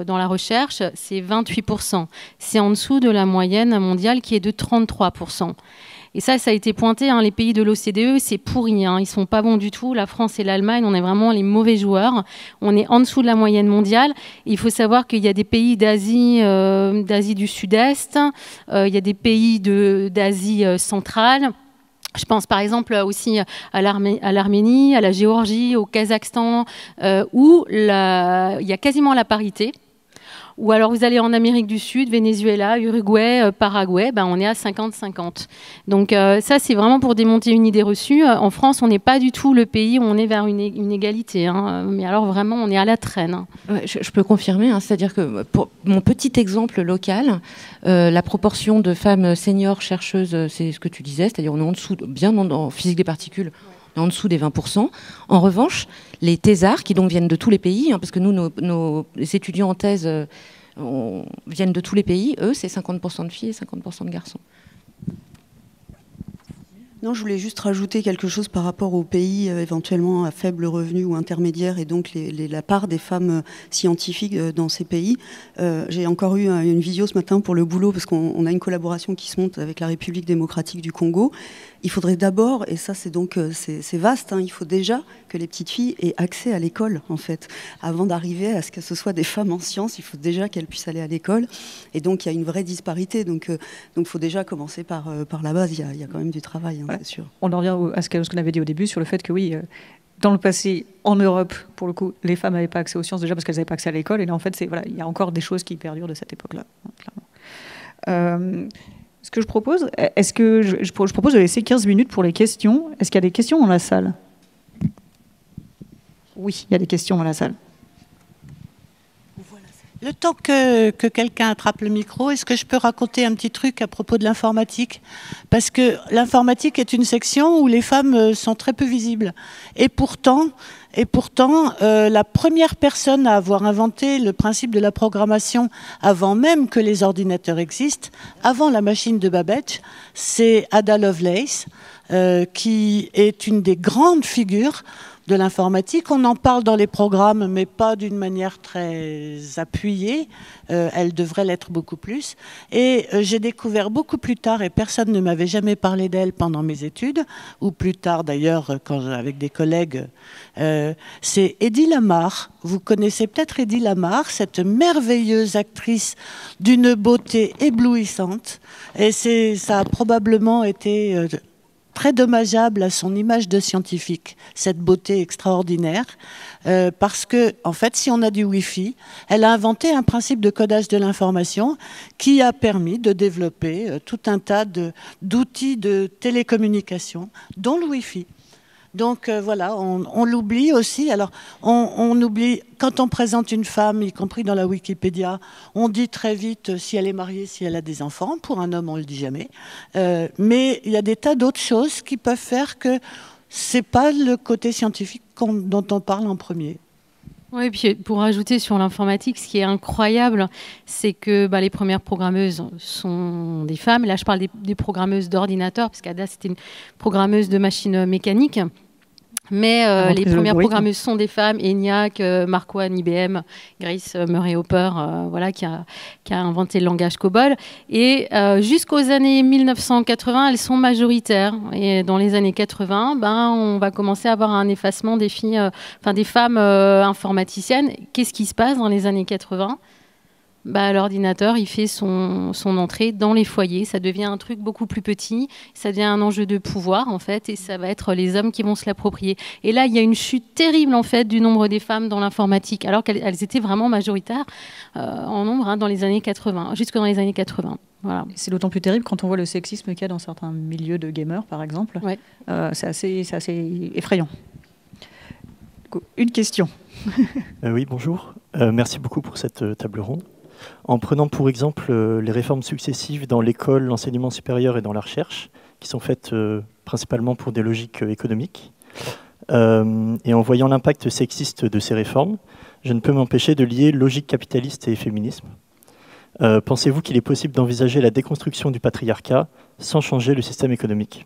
dans la recherche, c'est 28%. C'est en dessous de la moyenne mondiale qui est de 33%. Et ça a été pointé, les pays de l'OCDE, c'est pourri, ils sont pas bons du tout. La France et l'Allemagne, on est vraiment les mauvais joueurs. On est en dessous de la moyenne mondiale. Et il faut savoir qu'il y a des pays d'Asie du Sud-Est, il y a des pays d'Asie centrale. Je pense par exemple aussi à l'Arménie, à la Géorgie, au Kazakhstan, où il y a quasiment la parité. Ou alors vous allez en Amérique du Sud, Venezuela, Uruguay, Paraguay, on est à 50-50. Donc ça, c'est vraiment pour démonter une idée reçue. En France, on n'est pas du tout le pays où on est vers une égalité. Mais alors vraiment, on est à la traîne. Ouais, je peux confirmer, c'est-à-dire que pour mon petit exemple local, la proportion de femmes seniors chercheuses, c'est ce que tu disais, c'est-à-dire on est en dessous, bien en physique des particules, en dessous des 20%. En revanche, les thésards, qui donc viennent de tous les pays, parce que nous, nos étudiants en thèse viennent de tous les pays, eux, c'est 50% de filles et 50% de garçons. Non, je voulais juste rajouter quelque chose par rapport aux pays éventuellement à faible revenu ou intermédiaire et donc la part des femmes scientifiques dans ces pays. J'ai encore eu une vidéo ce matin pour le boulot parce qu'on a une collaboration qui se monte avec la République démocratique du Congo. Il faudrait d'abord, et ça c'est donc c'est vaste, il faut déjà que les petites filles aient accès à l'école en fait. Avant d'arriver à ce que ce soit des femmes en sciences, il faut déjà qu'elles puissent aller à l'école. Et donc il y a une vraie disparité. Donc il faut déjà commencer par la base. Il y a quand même du travail, c'est sûr. On en revient à ce qu'on avait dit au début sur le fait que oui, dans le passé, en Europe, pour le coup, les femmes n'avaient pas accès aux sciences déjà parce qu'elles n'avaient pas accès à l'école. Et là en fait, il y a encore des choses qui perdurent de cette époque-là, clairement. Ce que je propose, je propose de laisser 15 minutes pour les questions. Est-ce qu'il y a des questions dans la salle ? Oui, il y a des questions dans la salle. Le temps que quelqu'un attrape le micro, est-ce que je peux raconter un petit truc à propos de l'informatique? Parce que l'informatique est une section où les femmes sont très peu visibles. Et pourtant, la première personne à avoir inventé le principe de la programmation avant même que les ordinateurs existent, avant la machine de Babbage, c'est Ada Lovelace, qui est une des grandes figures de l'informatique. On en parle dans les programmes, mais pas d'une manière très appuyée. Elle devrait l'être beaucoup plus. Et j'ai découvert beaucoup plus tard, et personne ne m'avait jamais parlé d'elle pendant mes études, ou plus tard d'ailleurs, avec des collègues, c'est Eddie Lamar. Vous connaissez peut-être Eddie Lamar, cette merveilleuse actrice d'une beauté éblouissante. Et ça a probablement été très dommageable à son image de scientifique, cette beauté extraordinaire, parce que, en fait, si on a du Wi-Fi, elle a inventé un principe de codage de l'information qui a permis de développer tout un tas d'outils de télécommunication, dont le Wi-Fi. Donc voilà, on l'oublie aussi. Alors, on oublie, quand on présente une femme, y compris dans la Wikipédia, on dit très vite si elle est mariée, si elle a des enfants. Pour un homme, on ne le dit jamais. Mais il y a des tas d'autres choses qui peuvent faire que ce n'est pas le côté scientifique dont on parle en premier. Oui, et puis pour ajouter sur l'informatique, ce qui est incroyable, c'est que les premières programmeuses sont des femmes. Là, je parle des programmeuses d'ordinateurs, parce qu'Ada, c'était une programmeuse de machines mécaniques. Mais les premières programmeuses sont des femmes, ENIAC, Mark I, IBM, Grace Murray Hopper, qui a inventé le langage COBOL. Et jusqu'aux années 1980, elles sont majoritaires. Et dans les années 80, on va commencer à avoir un effacement des filles, des femmes informaticiennes. Qu'est-ce qui se passe dans les années 80 ? L'ordinateur, il fait son entrée dans les foyers. Ça devient un truc beaucoup plus petit. Ça devient un enjeu de pouvoir, en fait, et ça va être les hommes qui vont se l'approprier. Et là, il y a une chute terrible, en fait, du nombre des femmes dans l'informatique, alors qu'elles étaient vraiment majoritaires en nombre dans les années 80, jusque dans les années 80. Voilà. C'est d'autant plus terrible quand on voit le sexisme qu'il y a dans certains milieux de gamers, par exemple. Ouais. C'est assez effrayant. Une question. Oui, bonjour. Merci beaucoup pour cette table ronde. En prenant pour exemple les réformes successives dans l'école, l'enseignement supérieur et dans la recherche, qui sont faites principalement pour des logiques économiques, et en voyant l'impact sexiste de ces réformes, je ne peux m'empêcher de lier logique capitaliste et féminisme. Pensez-vous qu'il est possible d'envisager la déconstruction du patriarcat sans changer le système économique ?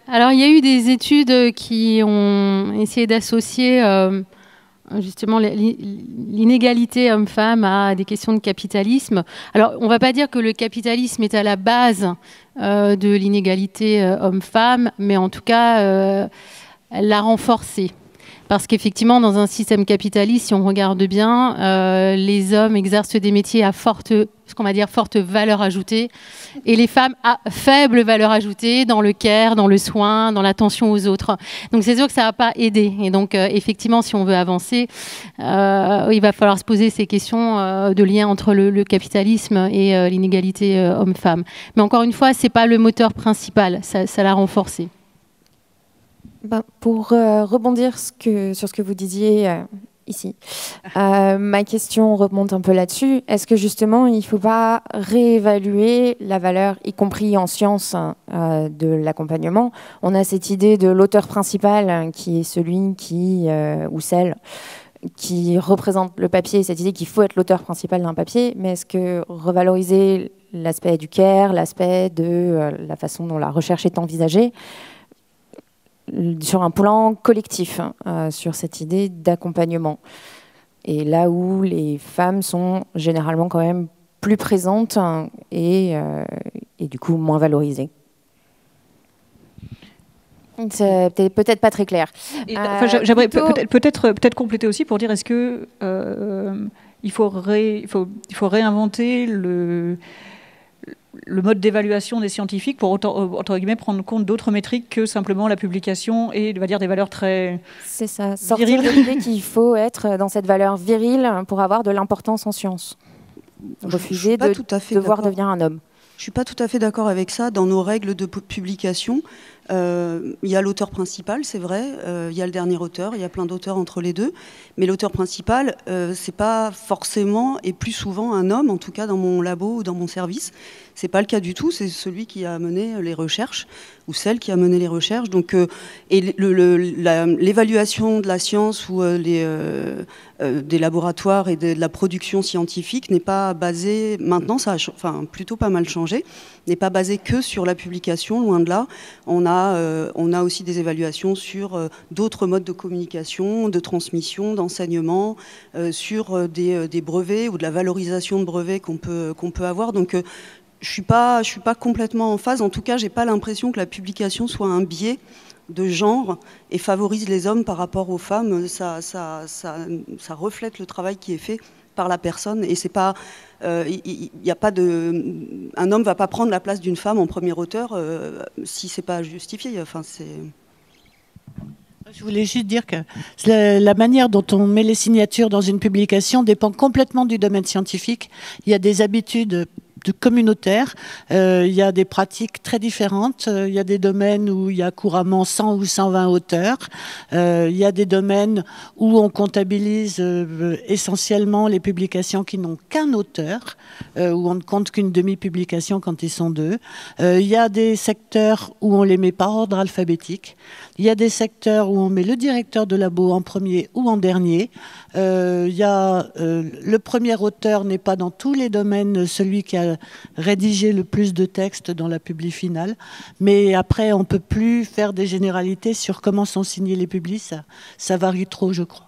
Alors, il y a eu des études qui ont essayé d'associer justement l'inégalité homme-femme à des questions de capitalisme. Alors, on ne va pas dire que le capitalisme est à la base de l'inégalité homme-femme, mais en tout cas, elle l'a renforcée. Parce qu'effectivement, dans un système capitaliste, si on regarde bien, les hommes exercent des métiers à forte valeur ajoutée, et les femmes à faible valeur ajoutée dans le care, dans le soin, dans l'attention aux autres. Donc c'est sûr que ça ne va pas aider. Et donc effectivement, si on veut avancer, il va falloir se poser ces questions de lien entre le capitalisme et l'inégalité homme-femme. Mais encore une fois, ce n'est pas le moteur principal, ça l'a renforcé. Pour rebondir sur ce que vous disiez ici, ma question remonte un peu là-dessus. Est-ce que justement, il ne faut pas réévaluer la valeur, y compris en sciences, de l'accompagnement ? On a cette idée de l'auteur principal qui est celui ou celle qui représente le papier, cette idée qu'il faut être l'auteur principal d'un papier, mais est-ce que revaloriser l'aspect du care, l'aspect de la façon dont la recherche est envisagée, sur un plan collectif, sur cette idée d'accompagnement. Et là où les femmes sont généralement quand même plus présentes et du coup moins valorisées. C'est peut-être pas très clair. J'aimerais peut-être compléter aussi pour dire, est-ce que il faut réinventer le mode d'évaluation des scientifiques pour entre guillemets prendre compte d'autres métriques que simplement la publication et on va dire des valeurs très c'est ça, sortir de l'idée qu'il faut être dans cette valeur virile pour avoir de l'importance en sciences. refuser de devoir devenir un homme. Je ne suis pas tout à fait d'accord avec ça. Dans nos règles de publication, il y a l'auteur principal, c'est vrai, il y a le dernier auteur, il y a plein d'auteurs entre les deux, mais l'auteur principal, c'est pas forcément et plus souvent un homme, en tout cas dans mon labo ou dans mon service. C'est pas le cas du tout, c'est celui qui a mené les recherches ou celle qui a mené les recherches. Donc, et l'évaluation de la science ou des laboratoires et de la production scientifique n'est pas basée, maintenant ça a plutôt pas mal changé, n'est pas basée que sur la publication, loin de là. On a aussi des évaluations sur d'autres modes de communication, de transmission, d'enseignement, sur des brevets ou de la valorisation de brevets qu'on peut avoir. Donc, je suis pas complètement en phase. En tout cas, j'ai pas l'impression que la publication soit un biais de genre et favorise les hommes par rapport aux femmes. Ça reflète le travail qui est fait par la personne et c'est pas. Y a pas un homme va pas prendre la place d'une femme en premier auteur si c'est pas justifié. Enfin, c'est. Je voulais juste dire que la manière dont on met les signatures dans une publication dépend complètement du domaine scientifique. Il y a des habitudes communautaires, il y a des pratiques très différentes, il y a des domaines où il y a couramment 100 ou 120 auteurs, il y a des domaines où on comptabilise essentiellement les publications qui n'ont qu'un auteur, où on ne compte qu'une demi-publication quand ils sont deux. Il y a des secteurs où on les met par ordre alphabétique, il y a des secteurs où on met le directeur de labo en premier ou en dernier. Le premier auteur n'est pas dans tous les domaines celui qui a rédigé le plus de textes dans la publi finale, mais après on ne peut plus faire des généralités sur comment sont signés les publis, ça varie trop je crois.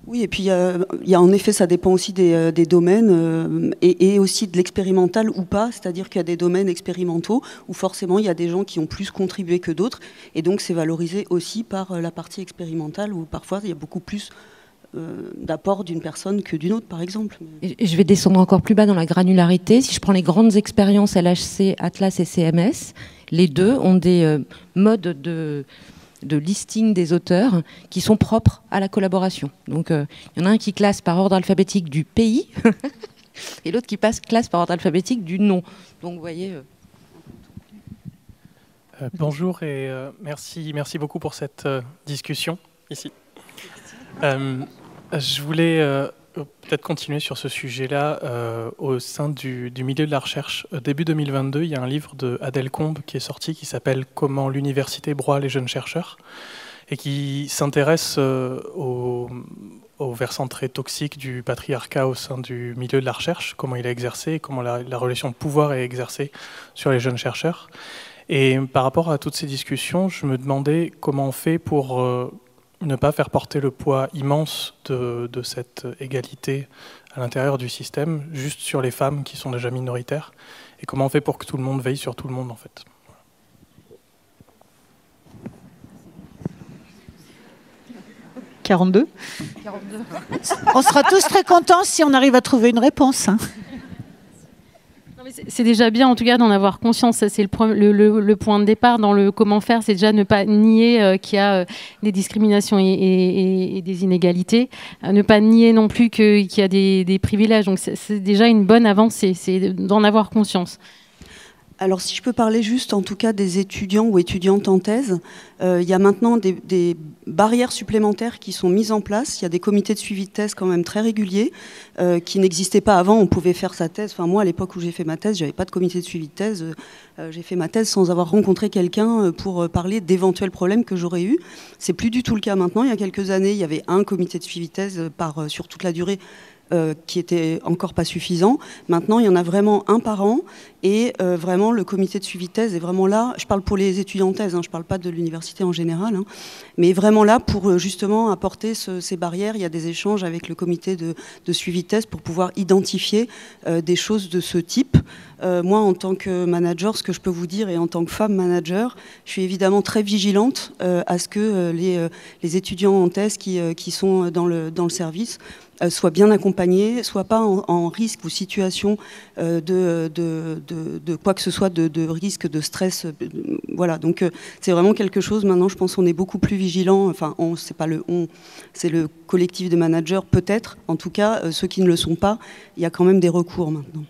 Oui, et puis il y a en effet, ça dépend aussi des domaines et aussi de l'expérimental ou pas, c'est-à-dire qu'il y a des domaines expérimentaux où forcément il y a des gens qui ont plus contribué que d'autres, et donc c'est valorisé aussi par la partie expérimentale où parfois il y a beaucoup plus d'apport d'une personne que d'une autre, par exemple. Et je vais descendre encore plus bas dans la granularité. Si je prends les grandes expériences LHC, Atlas et CMS, les deux ont des modes de listing des auteurs qui sont propres à la collaboration. Donc, il y en a un qui classe par ordre alphabétique du pays et l'autre qui classe par ordre alphabétique du nom. Donc, vous voyez... Bonjour et merci beaucoup pour cette discussion ici. Je voulais peut-être continuer sur ce sujet-là au sein du milieu de la recherche. Début 2022, il y a un livre de Adèle Combe qui est sorti qui s'appelle « Comment l'université broie les jeunes chercheurs » et qui s'intéresse au versant très toxique du patriarcat au sein du milieu de la recherche, comment il est exercé, comment la relation de pouvoir est exercée sur les jeunes chercheurs. Et par rapport à toutes ces discussions, je me demandais comment on fait pour... ne pas faire porter le poids immense de cette égalité à l'intérieur du système, juste sur les femmes qui sont déjà minoritaires, et comment on fait pour que tout le monde veille sur tout le monde, en fait. « 42 ». On sera tous très contents si on arrive à trouver une réponse. Hein. C'est déjà bien, en tout cas, d'en avoir conscience. C'est le point de départ dans le comment faire. C'est déjà ne pas nier qu'il y a des discriminations et des inégalités. Ne pas nier non plus qu'il y a des privilèges. Donc, c'est déjà une bonne avancée. C'est d'en avoir conscience. Alors, si je peux parler juste, en tout cas, des étudiants ou étudiantes en thèse, il y a maintenant des barrières supplémentaires qui sont mises en place. Il y a des comités de suivi de thèse quand même très réguliers qui n'existaient pas avant. On pouvait faire sa thèse. Enfin, moi, à l'époque où j'ai fait ma thèse, j'avais pas de comité de suivi de thèse. J'ai fait ma thèse sans avoir rencontré quelqu'un pour parler d'éventuels problèmes que j'aurais eus. C'est plus du tout le cas maintenant. Il y a quelques années, il y avait un comité de suivi de thèse sur toute la durée qui était encore pas suffisant. Maintenant, il y en a vraiment un par an et vraiment le comité de suivi de thèse est vraiment là. Je parle pour les étudiants en thèse, je parle pas de l'université en général, mais vraiment là pour justement apporter ces barrières. Il y a des échanges avec le comité de suivi de thèse pour pouvoir identifier des choses de ce type Moi, en tant que manager, ce que je peux vous dire, et en tant que femme manager, je suis évidemment très vigilante à ce que les étudiants en thèse qui sont dans le service soient bien accompagnés, soient pas en risque ou situation de quoi que ce soit, de risque de stress. Voilà, donc c'est vraiment quelque chose, maintenant je pense qu'on est beaucoup plus vigilant, enfin c'est pas le on, c'est le collectif des managers peut-être, en tout cas ceux qui ne le sont pas, il y a quand même des recours maintenant.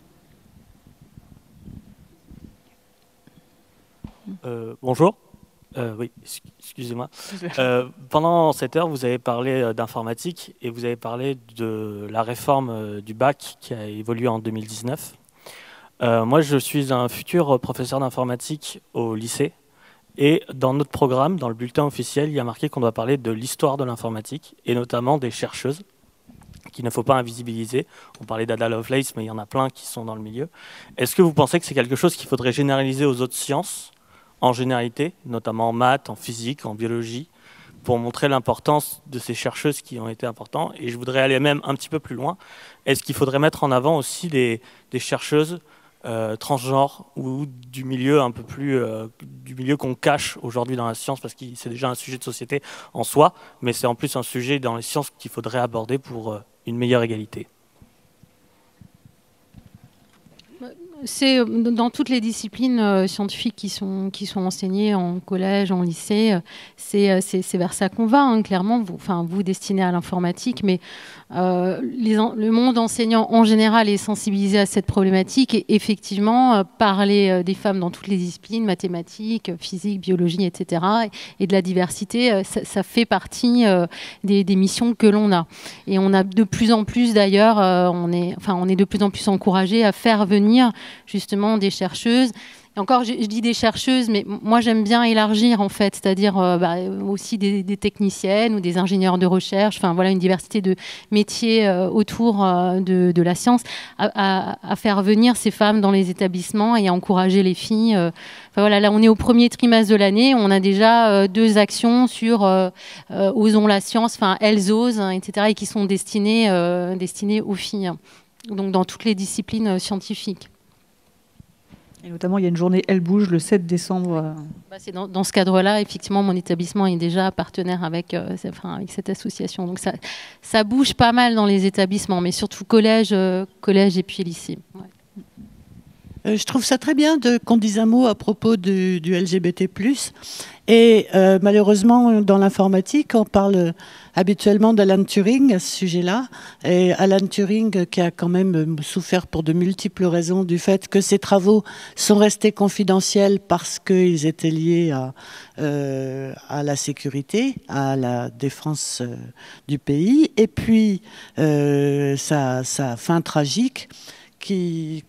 Bonjour. Oui, excusez-moi. Pendant cette heure, vous avez parlé d'informatique et vous avez parlé de la réforme du bac qui a évolué en 2019. Moi, je suis un futur professeur d'informatique au lycée et dans notre programme, dans le bulletin officiel, il y a marqué qu'on doit parler de l'histoire de l'informatique et notamment des chercheuses qu'il ne faut pas invisibiliser. On parlait d'Ada Lovelace, mais il y en a plein qui sont dans le milieu. Est-ce que vous pensez que c'est quelque chose qu'il faudrait généraliser aux autres sciences en généralité, notamment en maths, en physique, en biologie, pour montrer l'importance de ces chercheuses qui ont été importantes. Et je voudrais aller même un petit peu plus loin. Est-ce qu'il faudrait mettre en avant aussi des chercheuses transgenres ou du milieu un peu plus du milieu qu'on cache aujourd'hui dans la science, parce que c'est déjà un sujet de société en soi, mais c'est en plus un sujet dans les sciences qu'il faudrait aborder pour une meilleure égalité. C'est dans toutes les disciplines scientifiques qui sont enseignées en collège, en lycée, c'est vers ça qu'on va, hein, clairement. Vous destinez à l'informatique, mais le monde enseignant en général est sensibilisé à cette problématique et effectivement parler des femmes dans toutes les disciplines, mathématiques, physique, biologie, etc. et de la diversité, ça fait partie des missions que l'on a. Et on a de plus en plus d'ailleurs, on est de plus en plus encouragé à faire venir justement des chercheuses. Et encore, je dis des chercheuses, mais moi j'aime bien élargir en fait, c'est-à-dire aussi des techniciennes ou des ingénieurs de recherche, enfin voilà, une diversité de métiers autour de la science, à faire venir ces femmes dans les établissements et à encourager les filles. Voilà, là on est au premier trimestre de l'année, on a déjà 2 actions sur Osons la science, enfin Elles osent, hein, etc., et qui sont destinées aux filles, donc dans toutes les disciplines scientifiques. Et notamment, il y a une journée Elle bouge le 7 décembre. C'est dans ce cadre-là, effectivement, mon établissement est déjà partenaire avec cette association. Donc ça bouge pas mal dans les établissements, mais surtout collège et puis lycée. Ouais. Je trouve ça très bien qu'on dise un mot à propos du LGBT+. Et malheureusement, dans l'informatique, on parle habituellement d'Alan Turing à ce sujet-là. Et Alan Turing qui a quand même souffert pour de multiples raisons du fait que ses travaux sont restés confidentiels parce qu'ils étaient liés à la sécurité, à la défense du pays. Et puis, sa fin tragique qui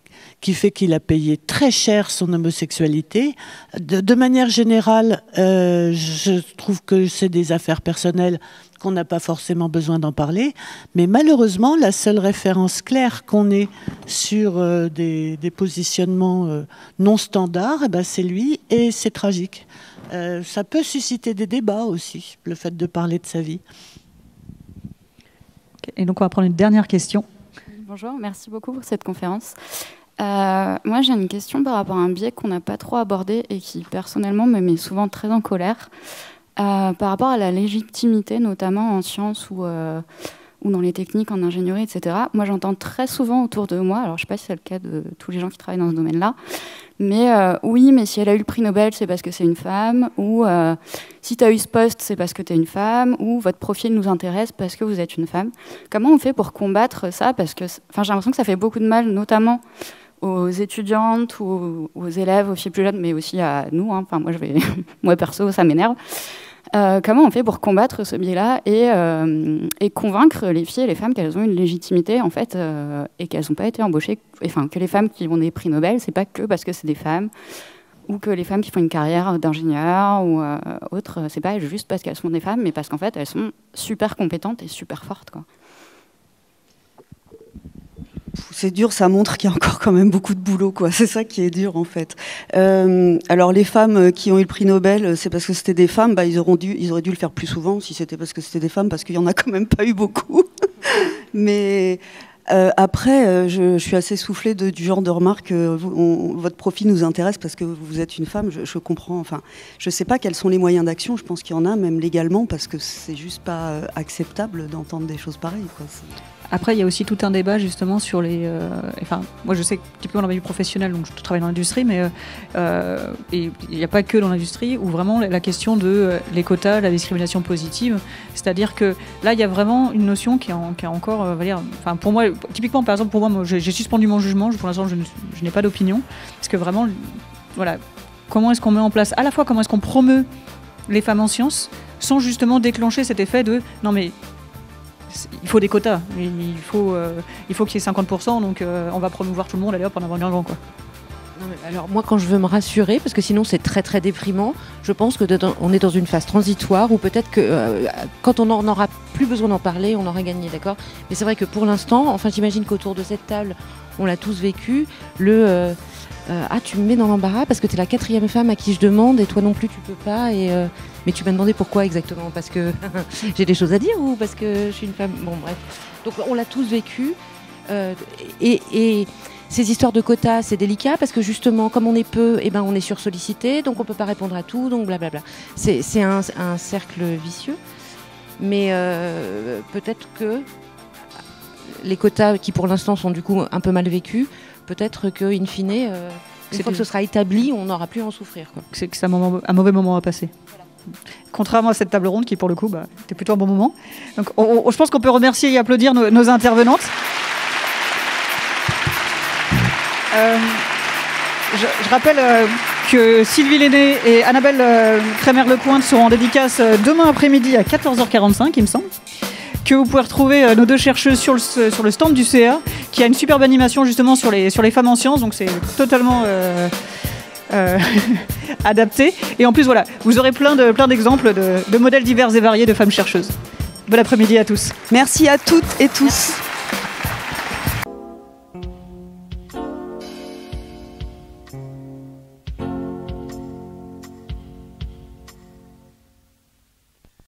fait qu'il a payé très cher son homosexualité. De manière générale, je trouve que c'est des affaires personnelles qu'on n'a pas forcément besoin d'en parler. Mais malheureusement, la seule référence claire qu'on ait sur des positionnements non standards, c'est lui, et c'est tragique. Ça peut susciter des débats aussi, le fait de parler de sa vie. Et donc, on va prendre une dernière question. Bonjour, merci beaucoup pour cette conférence. Moi, j'ai une question par rapport à un biais qu'on n'a pas trop abordé et qui, personnellement, me met souvent très en colère, par rapport à la légitimité, notamment en sciences ou dans les techniques, en ingénierie, etc. Moi, j'entends très souvent autour de moi, alors je ne sais pas si c'est le cas de tous les gens qui travaillent dans ce domaine-là, mais oui, mais si elle a eu le prix Nobel, c'est parce que c'est une femme, ou si tu as eu ce poste, c'est parce que tu es une femme, ou votre profil nous intéresse parce que vous êtes une femme. Comment on fait pour combattre ça? Parce que j'ai l'impression que ça fait beaucoup de mal, notamment aux étudiantes ou aux élèves, aux filles plus jeunes, mais aussi à nous. Hein. Enfin, moi perso, ça m'énerve. Comment on fait pour combattre ce biais-là et convaincre les filles et les femmes qu'elles ont une légitimité en fait et qu'elles n'ont pas été embauchées, enfin que les femmes qui ont des prix Nobel, c'est pas que parce que c'est des femmes, ou que les femmes qui font une carrière d'ingénieur ou autre, c'est pas juste parce qu'elles sont des femmes, mais parce qu'en fait elles sont super compétentes et super fortes, quoi. C'est dur, ça montre qu'il y a encore quand même beaucoup de boulot, quoi. C'est ça qui est dur, en fait. Alors, les femmes qui ont eu le prix Nobel, c'est parce que c'était des femmes, ils auraient dû le faire plus souvent, si c'était parce que c'était des femmes, parce qu'il y en a quand même pas eu beaucoup. Mais Après, je suis assez soufflée du genre de remarques. Votre profil nous intéresse parce que vous êtes une femme. Je comprends. Enfin, je ne sais pas quels sont les moyens d'action. Je pense qu'il y en a, même légalement, parce que c'est juste pas acceptable d'entendre des choses pareilles, quoi. Après, il y a aussi tout un débat justement sur les. Enfin, moi, je sais que typiquement dans ma vie professionnelle, donc je travaille dans l'industrie, mais et il n'y a pas que dans l'industrie où vraiment la question de les quotas, la discrimination positive, c'est-à-dire que là, il y a vraiment une notion qui est encore, on va dire, enfin, pour moi, typiquement, par exemple, pour moi, j'ai suspendu mon jugement. Pour l'instant, je n'ai pas d'opinion, parce que vraiment, voilà, comment est-ce qu'on met en place, à la fois, comment est-ce qu'on promeut les femmes en sciences, sans justement déclencher cet effet de non mais il faut des quotas, il faut qu'il y ait 50%, donc on va promouvoir tout le monde, allez hop, on en va un grand, quoi. Non, mais alors moi, quand je veux me rassurer, parce que sinon c'est très très déprimant, je pense que on est dans une phase transitoire où peut-être que quand on n'en aura plus besoin d'en parler, on aura gagné, d'accord ? Mais c'est vrai que pour l'instant, enfin j'imagine qu'autour de cette table, on l'a tous vécu, ah, tu me mets dans l'embarras parce que tu es la 4e femme à qui je demande et toi non plus tu peux pas. Mais tu m'as demandé pourquoi exactement ? Parce que j'ai des choses à dire ou parce que je suis une femme ? Bon, bref. Donc on l'a tous vécu. Et ces histoires de quotas, c'est délicat parce que justement, comme on est peu, eh ben, on est sursollicité, donc on ne peut pas répondre à tout, donc blablabla. C'est un cercle vicieux. Mais peut-être que les quotas qui pour l'instant sont du coup un peu mal vécus, peut-être qu'in fine, une fois que ce sera établi, on n'aura plus à en souffrir, quoi. C'est un mauvais moment à passer. Voilà. Contrairement à cette table ronde qui, pour le coup, était plutôt un bon moment. Donc, je pense qu'on peut remercier et applaudir nos intervenantes. Je rappelle que Sylvie Lenné et Annabelle Crémer-Lecointe seront en dédicace demain après-midi à 14h45, il me semble. Que vous pouvez retrouver nos deux chercheuses sur le stand du CA, qui a une superbe animation justement sur les femmes en sciences, donc c'est totalement adapté. Et en plus, voilà, vous aurez plein d'exemples de modèles divers et variés de femmes chercheuses. Bon après-midi à tous. Merci à toutes et tous.